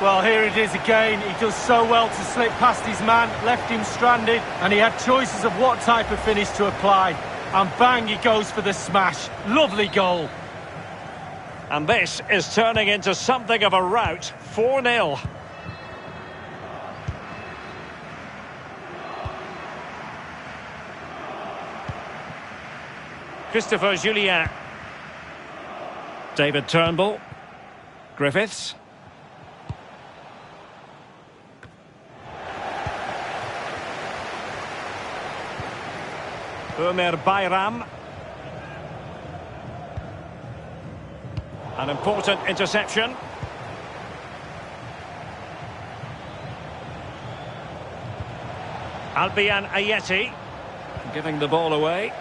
Well, here it is again. He does so well to slip past his man, left him stranded, and he had choices of what type of finish to apply. And bang, he goes for the smash. Lovely goal. And this is turning into something of a rout. 4-0. Christopher Julien. David Turnbull. Griffiths. Ömer Bayram. An important interception. Albian Ayeti giving the ball away.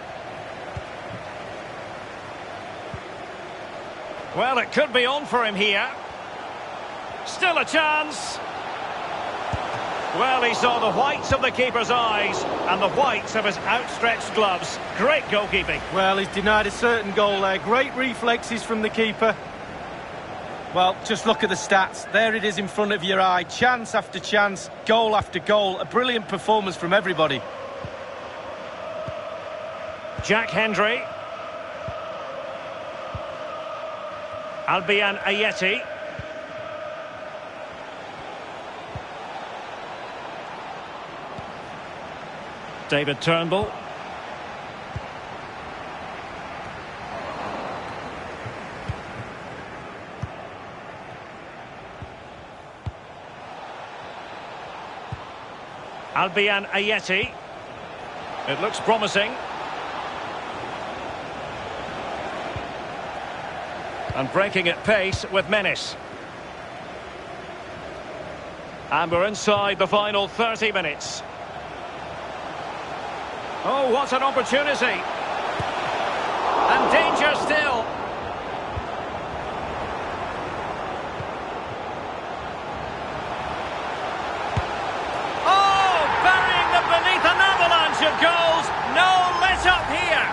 Well, it could be on for him here. Still a chance. Well, he saw the whites of the keeper's eyes and the whites of his outstretched gloves. Great goalkeeping. Well, he's denied a certain goal there. Great reflexes from the keeper. Well, just look at the stats. There it is in front of your eye. Chance after chance, goal after goal. A brilliant performance from everybody. Jack Hendry. Albian Ayeti. David Turnbull. Albian Ayeti. It looks promising. And breaking at pace with menace. And we're inside the final 30 minutes. Oh, what an opportunity. And danger still. Oh, burying them beneath an avalanche of goals. No let up here.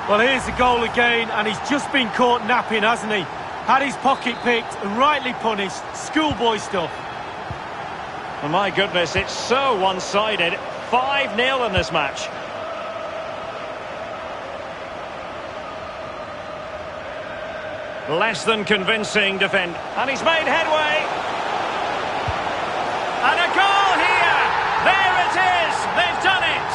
Well, here's the goal again, and he's just been caught napping, hasn't he? Had his pocket picked and rightly punished. Schoolboy stuff. Well, my goodness, it's so one-sided. 5-0 in this match. Less than convincing defend. And he's made headway. And a goal here. There it is. They've done it.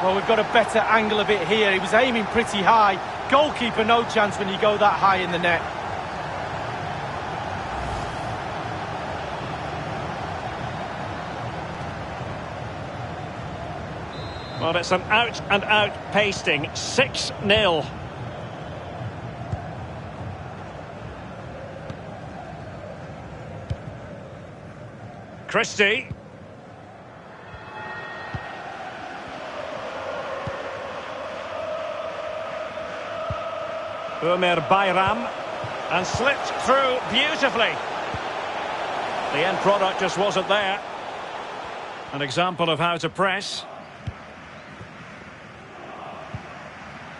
Well, we've got a better angle of it here. He was aiming pretty high. Goalkeeper, no chance when you go that high in the net. Well, it's an out-and-out pasting. 6-0. Christie. Ömer Bayram. And slipped through beautifully. The end product just wasn't there. An example of how to press.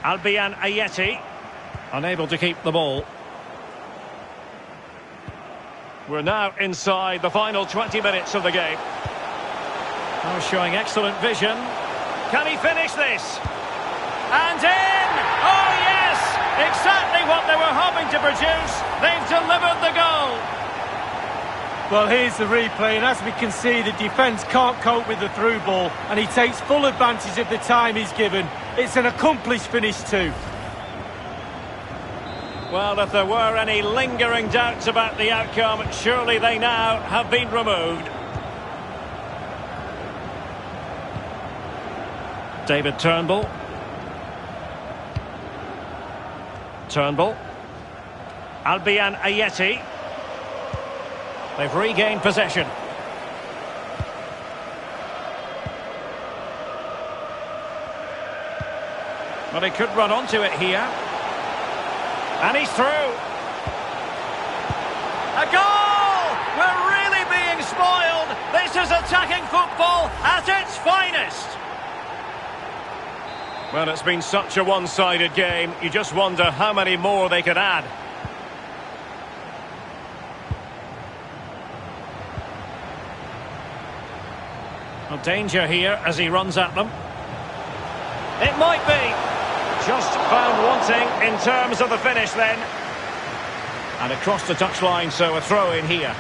Albian Ayeti, unable to keep the ball. We're now inside the final 20 minutes of the game. Oh, showing excellent vision. Can he finish this? And in! Oh, yes! Exactly what they were hoping to produce. They've delivered the goal. Well, here's the replay, and as we can see, the defence can't cope with the through ball, and he takes full advantage of the time he's given. It's an accomplished finish too. Well, if there were any lingering doubts about the outcome, surely they now have been removed. David Turnbull. Turnbull. Albion Ayeti. They've regained possession. But he could run onto it here. And he's through. A goal! We're really being spoiled. This is attacking football at its finest. Well, it's been such a one-sided game. You just wonder how many more they could add. Well, danger here as he runs at them. It might be. Just found wanting in terms of the finish then. And across the touchline, so a throw in here.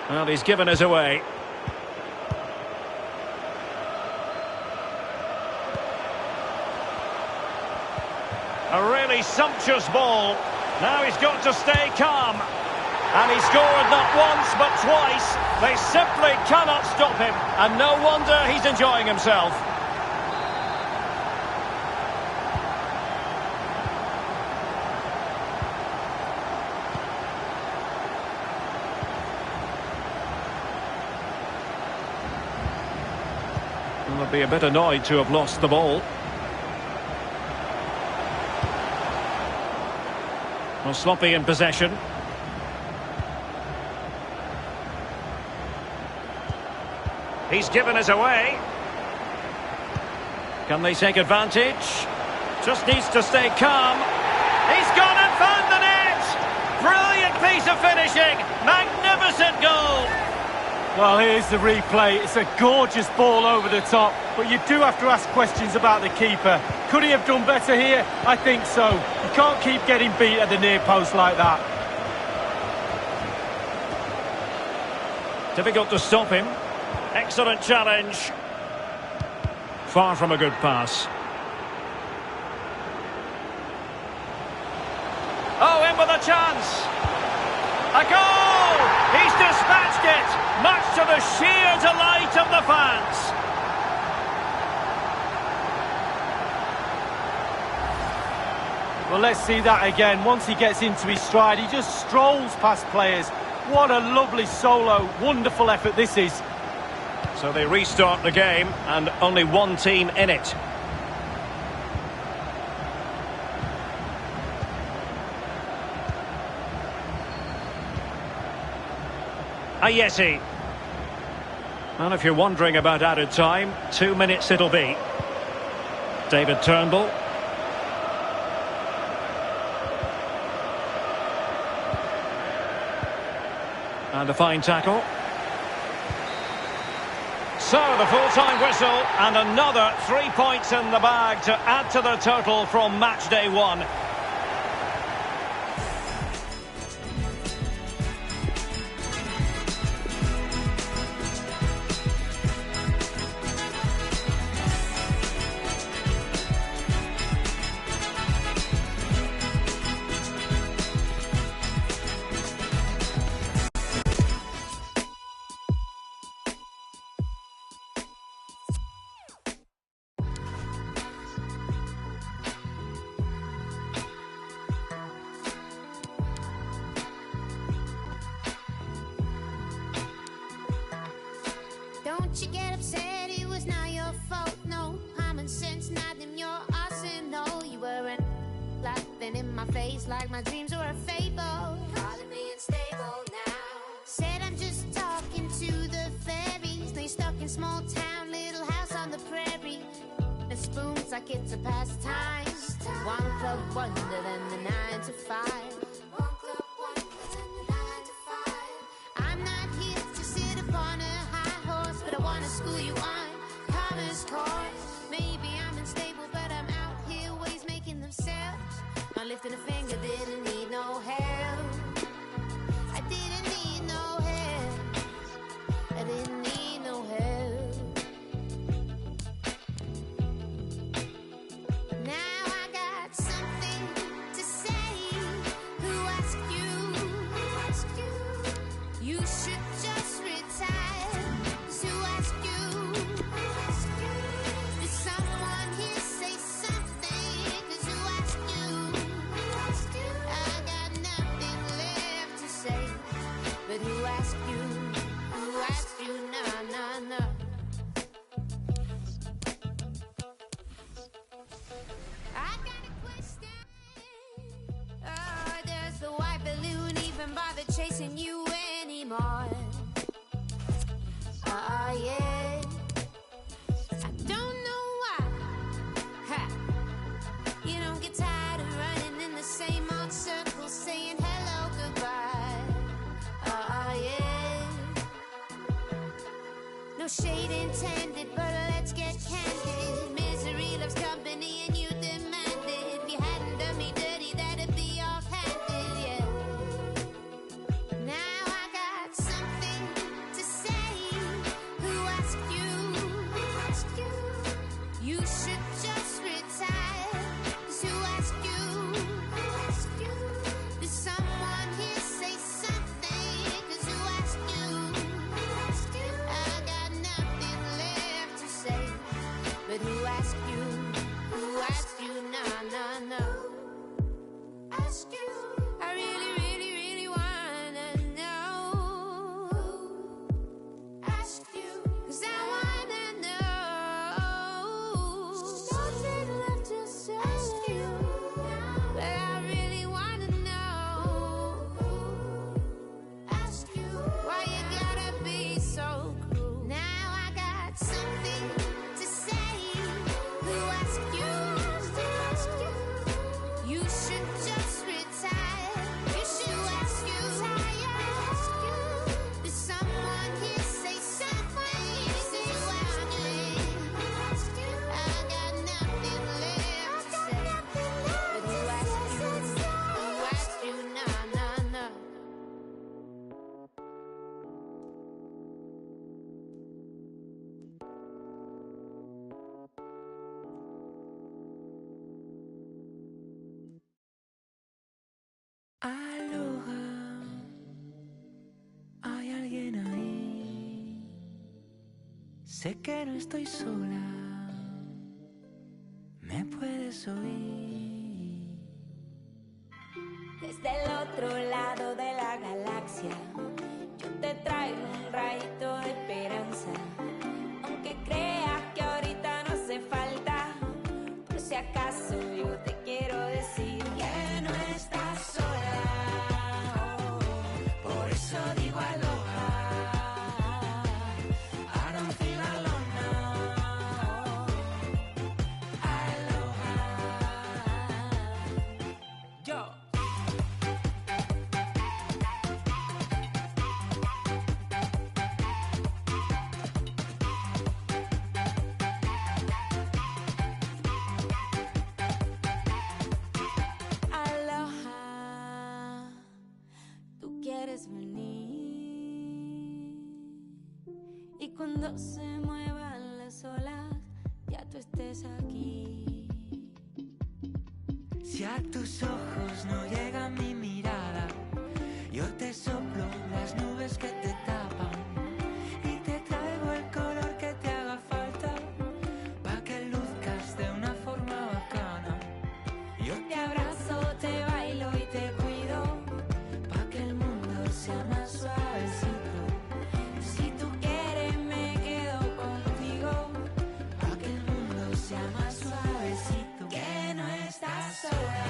Well, he's given us away. A really sumptuous ball. Now he's got to stay calm. And he scored not once but twice. They simply cannot stop him. And no wonder he's enjoying himself. Well, they'll be a bit annoyed to have lost the ball. Well, sloppy in possession. He's given us away. Can they take advantage? Just needs to stay calm. He's gone and found the net! Brilliant piece of finishing. Magnificent goal. Well, here's the replay. It's a gorgeous ball over the top, but you do have to ask questions about the keeper. Could he have done better here? I think so. You can't keep getting beat at the near post like that. Difficult to stop him. Excellent challenge. Far from a good pass. Oh, in with a chance. A goal! He's dispatched it, much to the sheer delight of the fans. Well, let's see that again. Once he gets into his stride, he just strolls past players. What a lovely solo. Wonderful effort this is. So they restart the game, and only one team in it. Ayeti. And if you're wondering about added time, 2 minutes it'll be. David Turnbull. And a fine tackle. So, the full-time whistle, and another 3 points in the bag to add to the total from match day one. Don't you get upset, it was not your fault. No common sense, not in your arsenal. You weren't laughing in my face like my dreams were a fable. Calling me unstable now. Said I'm just talking to the fairies. They stuck in small town, little house on the prairie. The spoons like it's a pastime. One club wonder than the 9 to 5. One club wonder than the 9 to 5. I'm not here to sit lifting a finger, didn't need no help. I didn't need no help. I didn't need no help. Now I got something to say. Who asked you? Who asked you? You should just retire. 'Cause who asked you? Who asked you? Did someone here say something? 'Cause who asked you? Who asked you? I got nothing left to say. But who asked you? Who asked you? No, no, no. I got a question. Oh, does the white balloon even bother chasing you anymore? Oh, yeah. I don't know why. Ha. You don't get tired of running in the same old circles, saying hello, goodbye. Oh, yeah. No shade intended, but let's get candid. Misery loves company and you demand it. If you hadn't done me dirty, that'd be offhanded, yeah. Now I got something to say. Who asked you? Who asked you? You should just retire. 'Cause who asked you? Who asked you? Did someone here say something? 'Cause who asked you? Who asked you? I got nothing left to say. But who asked you? Who asked you? No, no, no. Ask you. I really, really, really wanna know. Ask you. 'Cause I wanna know. Nothing left to say. Ask you. But I really wanna know. Ask you. Why you gotta be so cruel? Now I got something to say. Who asked you? Who asked you? You should just retire. You should ask you. Did someone here say something? Who asked you? I got nothing left to say. But who asked you? Who asked you? No, no, no. Aloha, hay alguien ahí. Sé que no estoy sola, me puedes oír. Desde el otro lado de la galaxia, yo te traigo un rayito de esperanza. Aunque creas que ahorita no hace falta, por si acaso yo te quiero decir que no estás sola. Oh, por eso digo aloha. I don't feel alone now. Aloha. Yo. Aloha, tú quieres venir y cuando se muevan las olas ya tú estés aquí. Si a tus ojos no llega mi mirada, yo te soplo las nubes que te tapan y te traigo el color que te haga falta pa' que luzcas de una forma bacana. Yo Te abrazo, te bailo y te cuido pa' que el mundo sea más suavecito. Si tú quieres me quedo contigo Pa' que el mundo sea más suavecito. que no estás sola.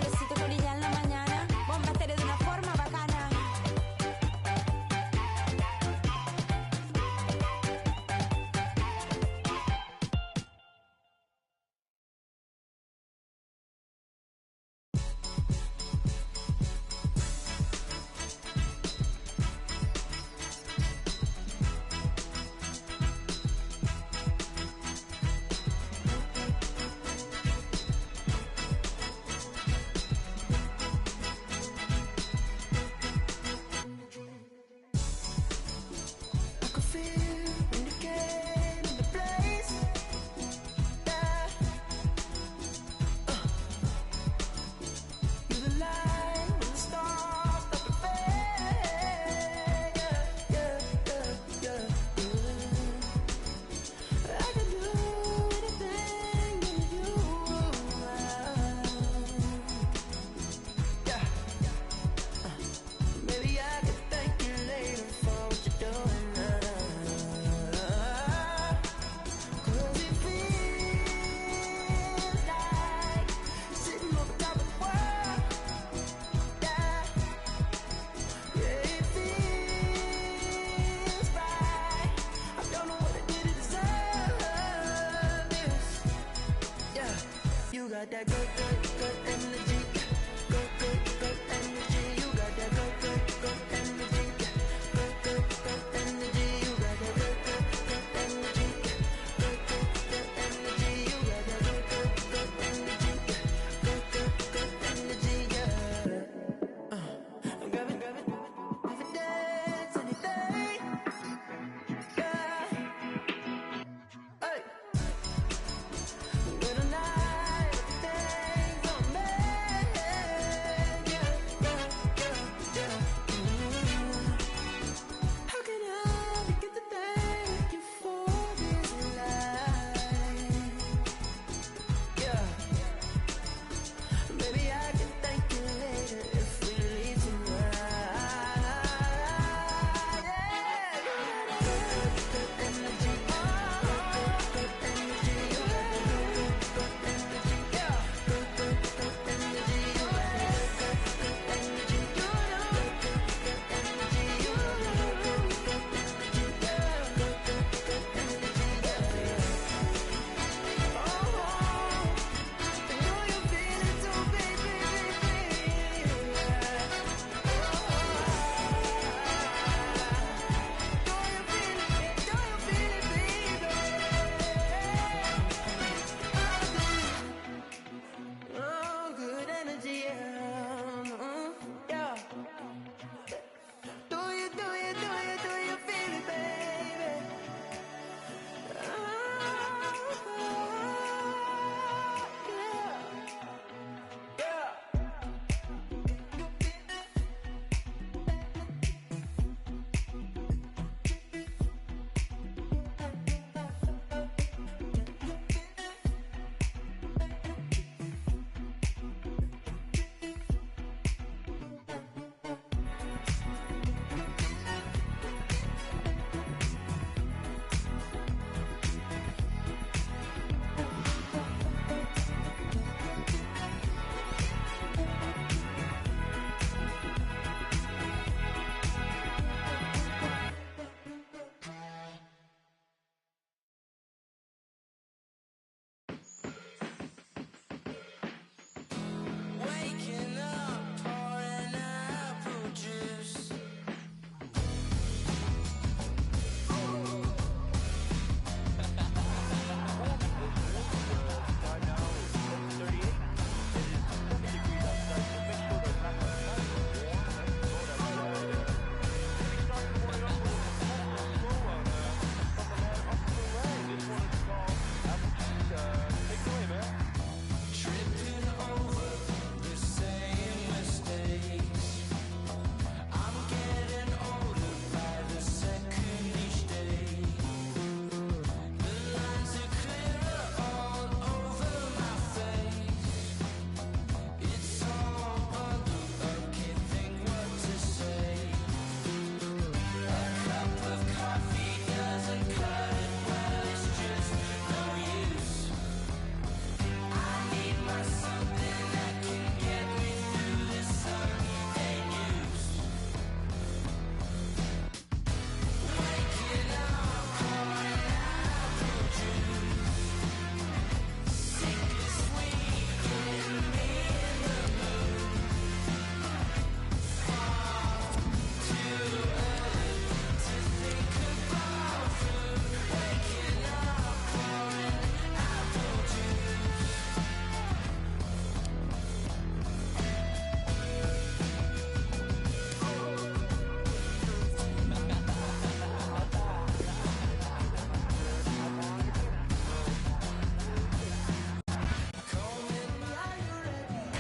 solecito que brilla en la mañana, bomba estéreo de una forma bacana. I could feel when you came in the place. Yeah. You're the light when the stars start to fade. Yeah, yeah, yeah, yeah. I can do anything with you. Yeah. Maybe I could thank you later for what you're doing now. 'Cause it feels like sitting on top of the world. Yeah, yeah, it feels right. I don't know what I did to deserve this. Yeah, you got that good, good, good energy. Good, good, good energy. You got that good, good, good energy. Good, good, good energy. You got that good, good, good energy. Good, good, good energy. You got that good, good, good energy. Good, good, good energy. Yeah. I'm grabbing, grabbing, grabbing dance anything. Yeah. Hey. Good night, everything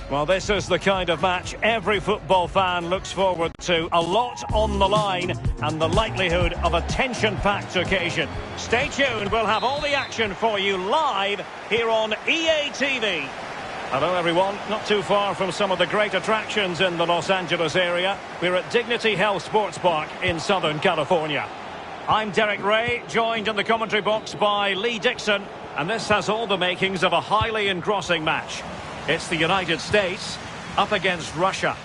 Well, this is the kind of match every football fan looks forward to. A lot on the line and the likelihood of a tension-packed occasion. Stay tuned, we'll have all the action for you live here on EA TV. Hello everyone, not too far from some of the great attractions in the Los Angeles area. We're at Dignity Health Sports Park in Southern California. I'm Derek Ray, joined in the commentary box by Lee Dixon, and this has all the makings of a highly engrossing match. It's the United States up against Russia.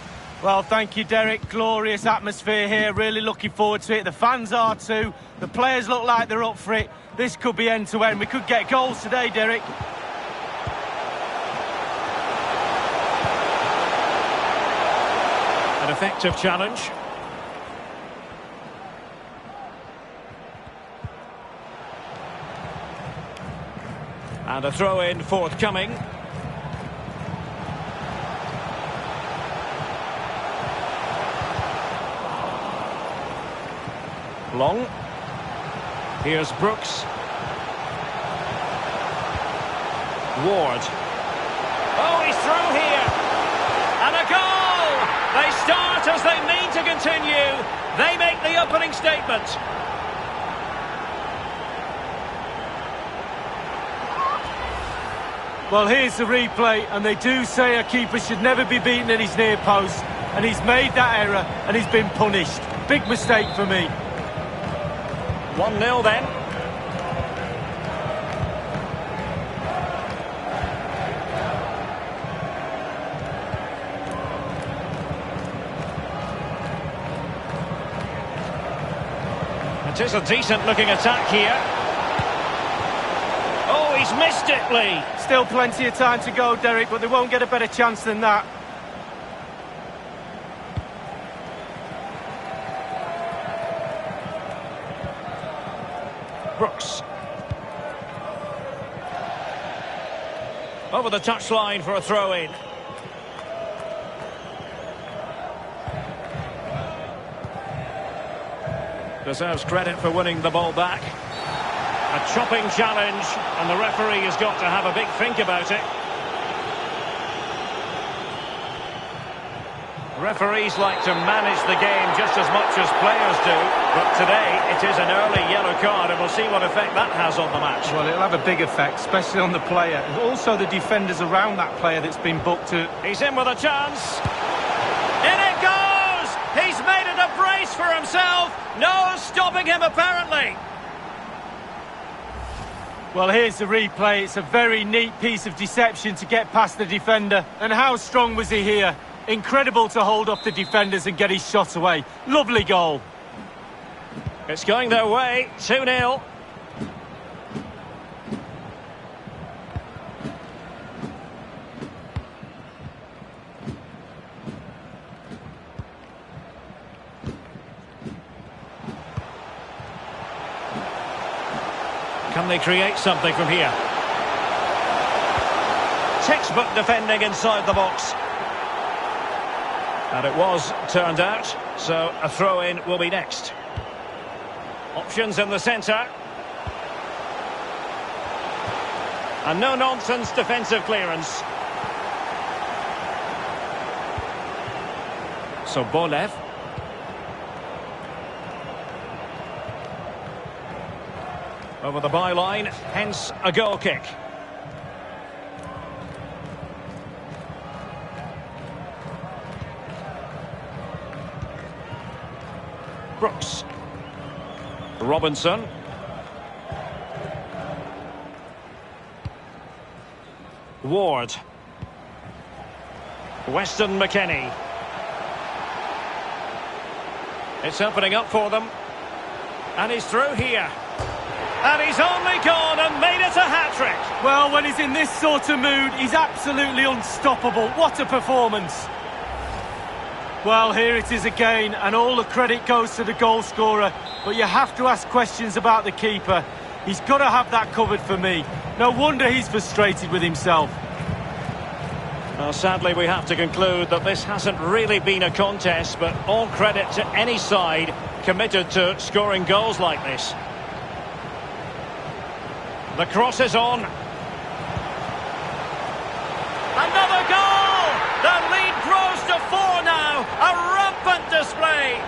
Well, thank you, Derek. Glorious atmosphere here. Really looking forward to it. The fans are too. The players look like they're up for it. This could be end-to-end. We could get goals today, Derek. An effective challenge. And a throw-in forthcoming. Long. Here's Brooks. Ward. Oh, he's through here. And a goal! They start as they mean to continue. They make the opening statement. Well, here's the replay, and they do say a keeper should never be beaten at his near post. And he's made that error, and he's been punished. Big mistake for me. 1-0 then. It is a decent looking attack here. Oh, he's missed it, Lee. Still plenty of time to go, Derek, but they won't get a better chance than that. Brooks. Over the touchline for a throw-in. Deserves credit for winning the ball back. A chopping challenge, and the referee has got to have a big think about it. Referees like to manage the game just as much as players do, but today it is an early yellow card, and we'll see what effect that has on the match. Well, it'll have a big effect, especially on the player, and also the defenders around that player that's been booked to. He's in with a chance. In it goes! He's made it a brace for himself. No stopping him, apparently. Well, here's the replay. It's a very neat piece of deception to get past the defender. And how strong was he here? Incredible to hold up the defenders and get his shot away. Lovely goal. It's going their way. 2-0. Can they create something from here? Textbook defending inside the box. And it was turned out, so a throw-in will be next. Options in the centre. And no-nonsense defensive clearance. So Bolev. Over the byline, hence a goal kick. Brooks. Robinson. Ward. Weston McKennie. It's opening up for them. And he's through here. And he's only gone and made it a hat-trick. Well, when he's in this sort of mood, he's absolutely unstoppable. What a performance. Well, here it is again, and all the credit goes to the goal scorer. But you have to ask questions about the keeper. He's got to have that covered for me. No wonder he's frustrated with himself. Well, sadly, we have to conclude that this hasn't really been a contest, but all credit to any side committed to scoring goals like this. The cross is on. Another goal! display.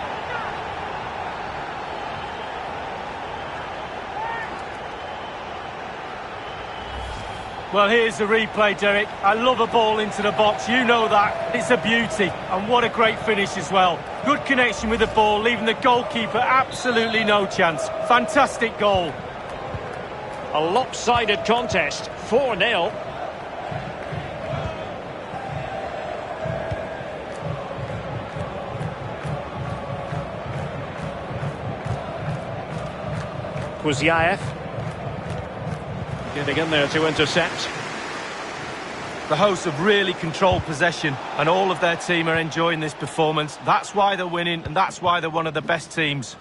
Well, here's the replay, Derek. I love a ball into the box, you know that. It's a beauty, and what a great finish as well. Good connection with the ball, leaving the goalkeeper absolutely no chance. Fantastic goal. A lopsided contest, 4-0. Kuzyaev getting in there to intercept. The hosts have really controlled possession, and all of their team are enjoying this performance. That's why they're winning, and that's why they're one of the best teams.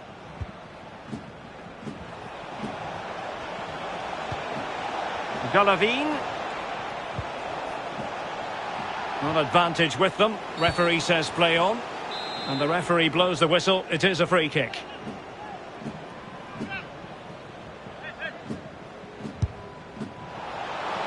Golovin. An advantage with them. Referee says play on. And the referee blows the whistle. It is a free kick.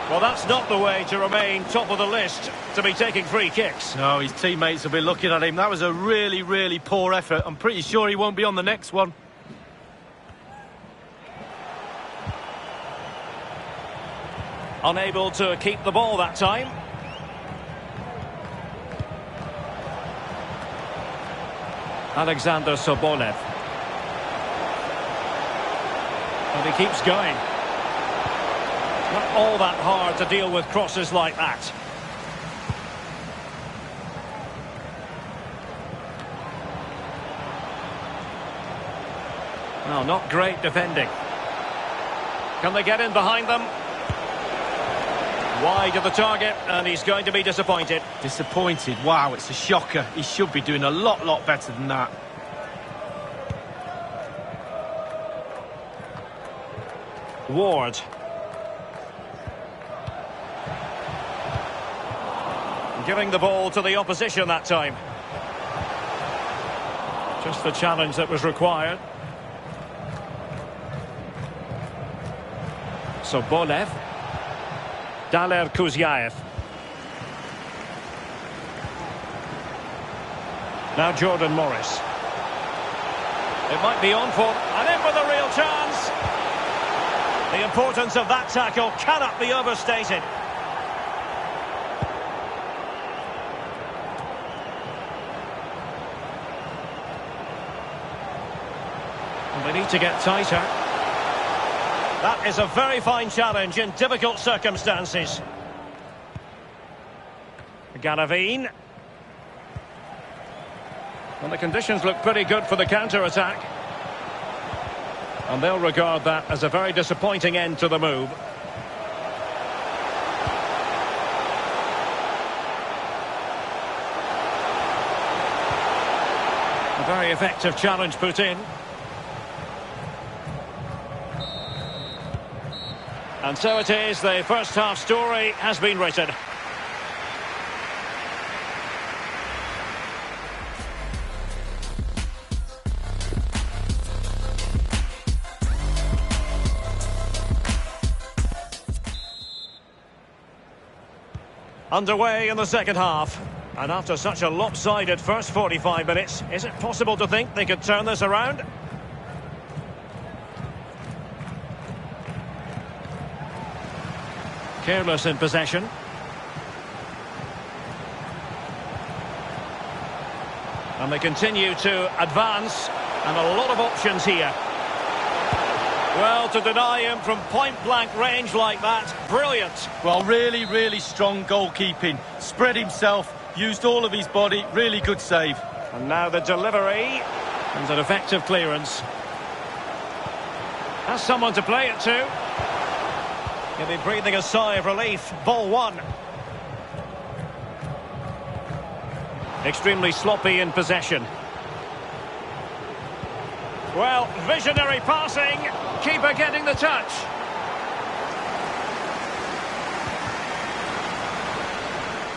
Well, that's not the way to remain top of the list, to be taking free kicks. No, his teammates will be looking at him. That was a really, really poor effort. I'm pretty sure he won't be on the next one. Unable to keep the ball that time. Alexander Sobolev. And he keeps going. Not all that hard to deal with crosses like that. No, not great defending. Can they get in behind them? Wide of the target, and he's going to be disappointed. Disappointed? Wow, it's a shocker. He should be doing a lot better than that. Ward. Giving the ball to the opposition that time. Just the challenge that was required. Sobolev. Daler Kuzyaev. Now Jordan Morris. It might be on for, and in with a real chance. The importance of that tackle cannot be overstated. And they need to get tighter. That is a very fine challenge in difficult circumstances. Golovin. Well, the conditions look pretty good for the counter-attack. And they'll regard that as a very disappointing end to the move. A very effective challenge put in. And so it is, the first half story has been written. Underway in the second half. And after such a lopsided first 45 minutes, is it possible to think they could turn this around? Careless in possession. And they continue to advance, and a lot of options here. Well, to deny him from point-blank range like that, brilliant. Well, really strong goalkeeping. Spread himself, used all of his body, really good save. And now the delivery, and an effective clearance. Has someone to play it to. He'll be breathing a sigh of relief. Ball one. Extremely sloppy in possession. Well, visionary passing. Keeper getting the touch.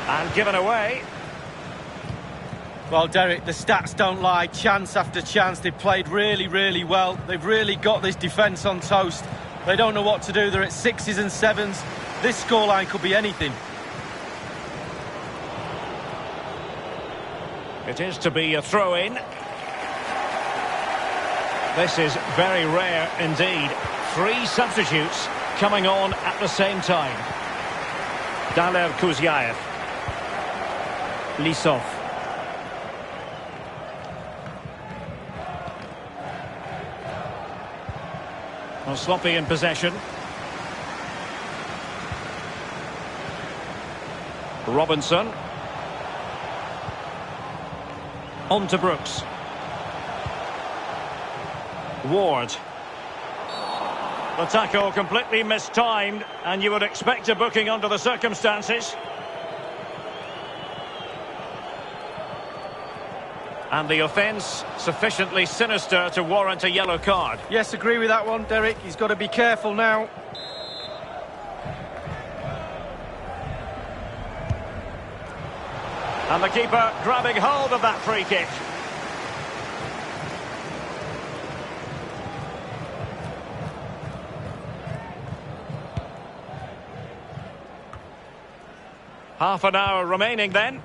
And given away. Well, Derek, the stats don't lie. Chance after chance. They've played really well. They've really got this defence on toast. They don't know what to do. They're at 6s and 7s. This scoreline could be anything. It is to be a throw-in. This is very rare indeed. 3 substitutes coming on at the same time. Daler Kuzyaev. Lisov. Well, sloppy in possession. Robinson. On to Brooks. Ward. The tackle completely mistimed, and you would expect a booking under the circumstances. And the offence sufficiently sinister to warrant a yellow card. Yes, agree with that one, Derek. He's got to be careful now. And the keeper grabbing hold of that free kick. Half an hour remaining then.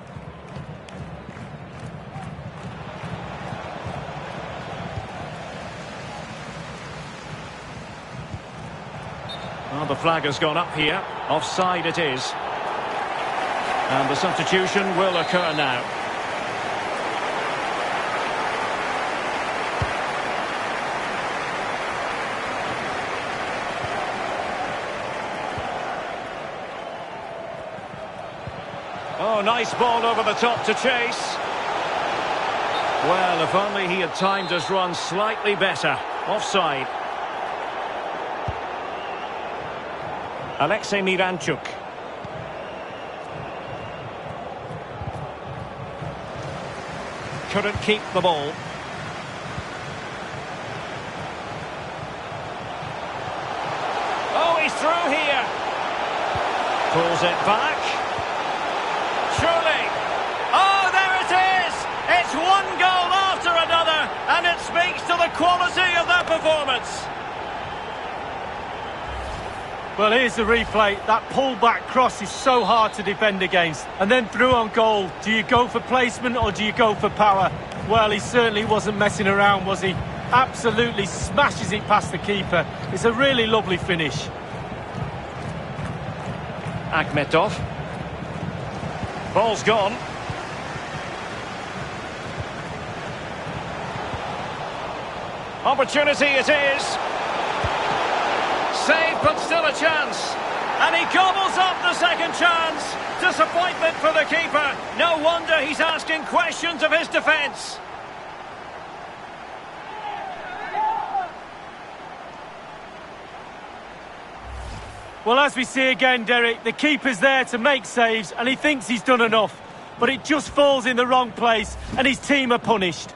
Well, the flag has gone up here. Offside it is. And the substitution will occur now. Oh, nice ball over the top to chase. Well, if only he had timed his run slightly better. Offside. Alexei Miranchuk. Couldn't keep the ball. Oh, he's through here. Pulls it back. Surely. Oh, there it is. It's one goal after another, and it speaks to the quality of their performance. Well, here's the replay. That pull-back cross is so hard to defend against. And then through on goal, do you go for placement or do you go for power? Well, he certainly wasn't messing around, was he? Absolutely smashes it past the keeper. It's a really lovely finish. Akhmetov. Ball's gone. Opportunity it is. Save, but still a chance. And he gobbles up the second chance. Disappointment for the keeper. No wonder he's asking questions of his defence. Well, as we see again, Derek, the keeper's there to make saves and he thinks he's done enough. But it just falls in the wrong place and his team are punished.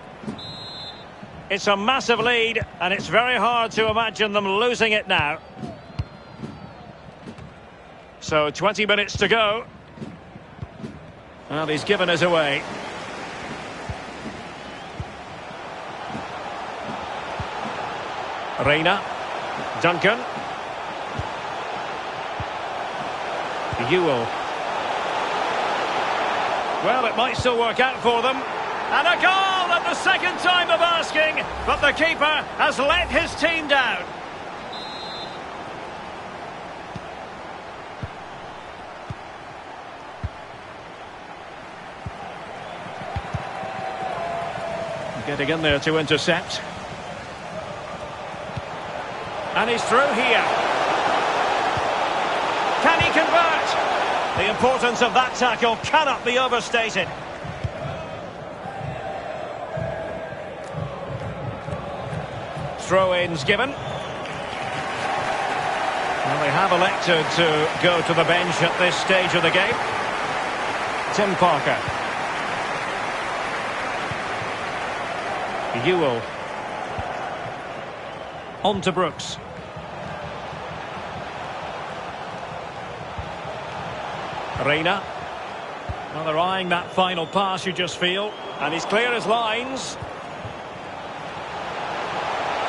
It's a massive lead, and it's very hard to imagine them losing it now. So 20 minutes to go. Well, he's given us away. Reina. Duncan. Ewell. Well, it might still work out for them. And a goal at the second time of asking, but the keeper has let his team down. Getting in there to intercept. And he's through here. Can he convert? The importance of that tackle cannot be overstated. Throw-ins given. Well, they have elected to go to the bench at this stage of the game. Tim Parker. Ewell. On to Brooks. Reina. Well, they're eyeing that final pass, you just feel. And he's clear as lines.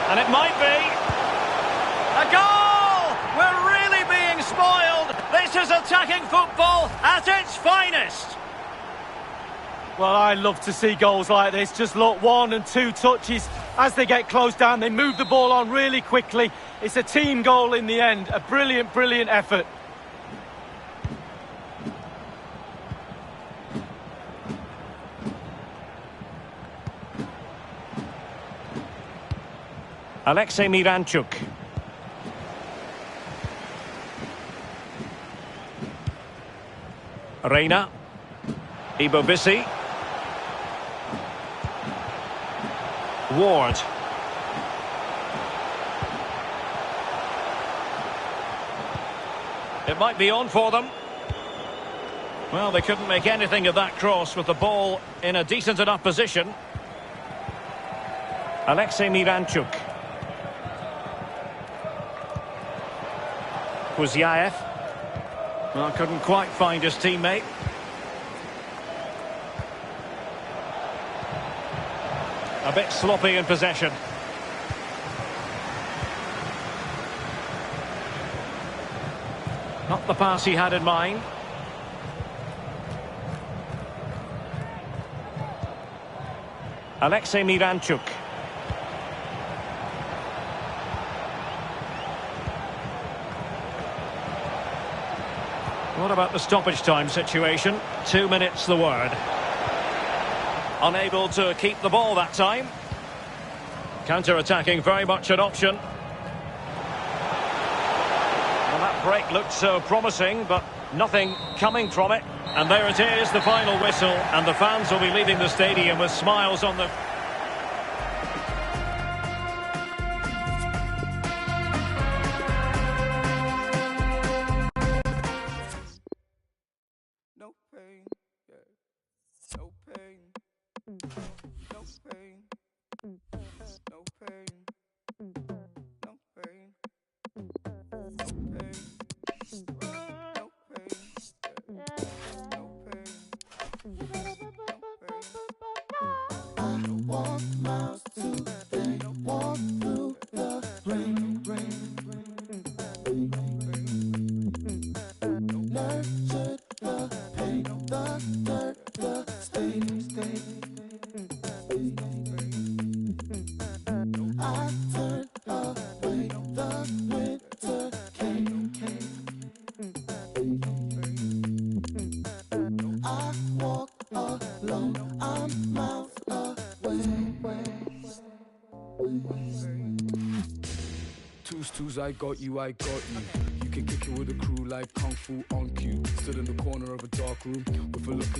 And it might be a goal! We're really being spoiled. This is attacking football at its finest. Well, I love to see goals like this. Just look, 1 and 2 touches, As they get close down, they move the ball on really quickly. It's a team goal in the end. A brilliant, brilliant effort. Alexei Miranchuk. Reina. Ibobisi. Ward. It might be on for them. Well, they couldn't make anything of that cross with the ball in a decent enough position. Alexei Miranchuk. Kuzyaev. Well, couldn't quite find his teammate. A bit sloppy in possession. Not the pass he had in mind. Alexei Miranchuk. What about the stoppage time situation? 2 minutes the word. Unable to keep the ball that time. Counter-attacking very much an option. Well, that break looked so promising, but nothing coming from it. And there it is, the final whistle, and the fans will be leaving the stadium with smiles on them. No pain, yeah. No pain. No pain. No pain. No pain. No pain. No pain. No pain. I walk miles today, walk through the rain. Nurtured the pain, the dirt, the stain. I turned away, the winter came. I walk alone, I'm miles away. Twos, I got you. You can kick it with a crew like Kung Fu on cue. Stood in the corner of a dark room with a look in your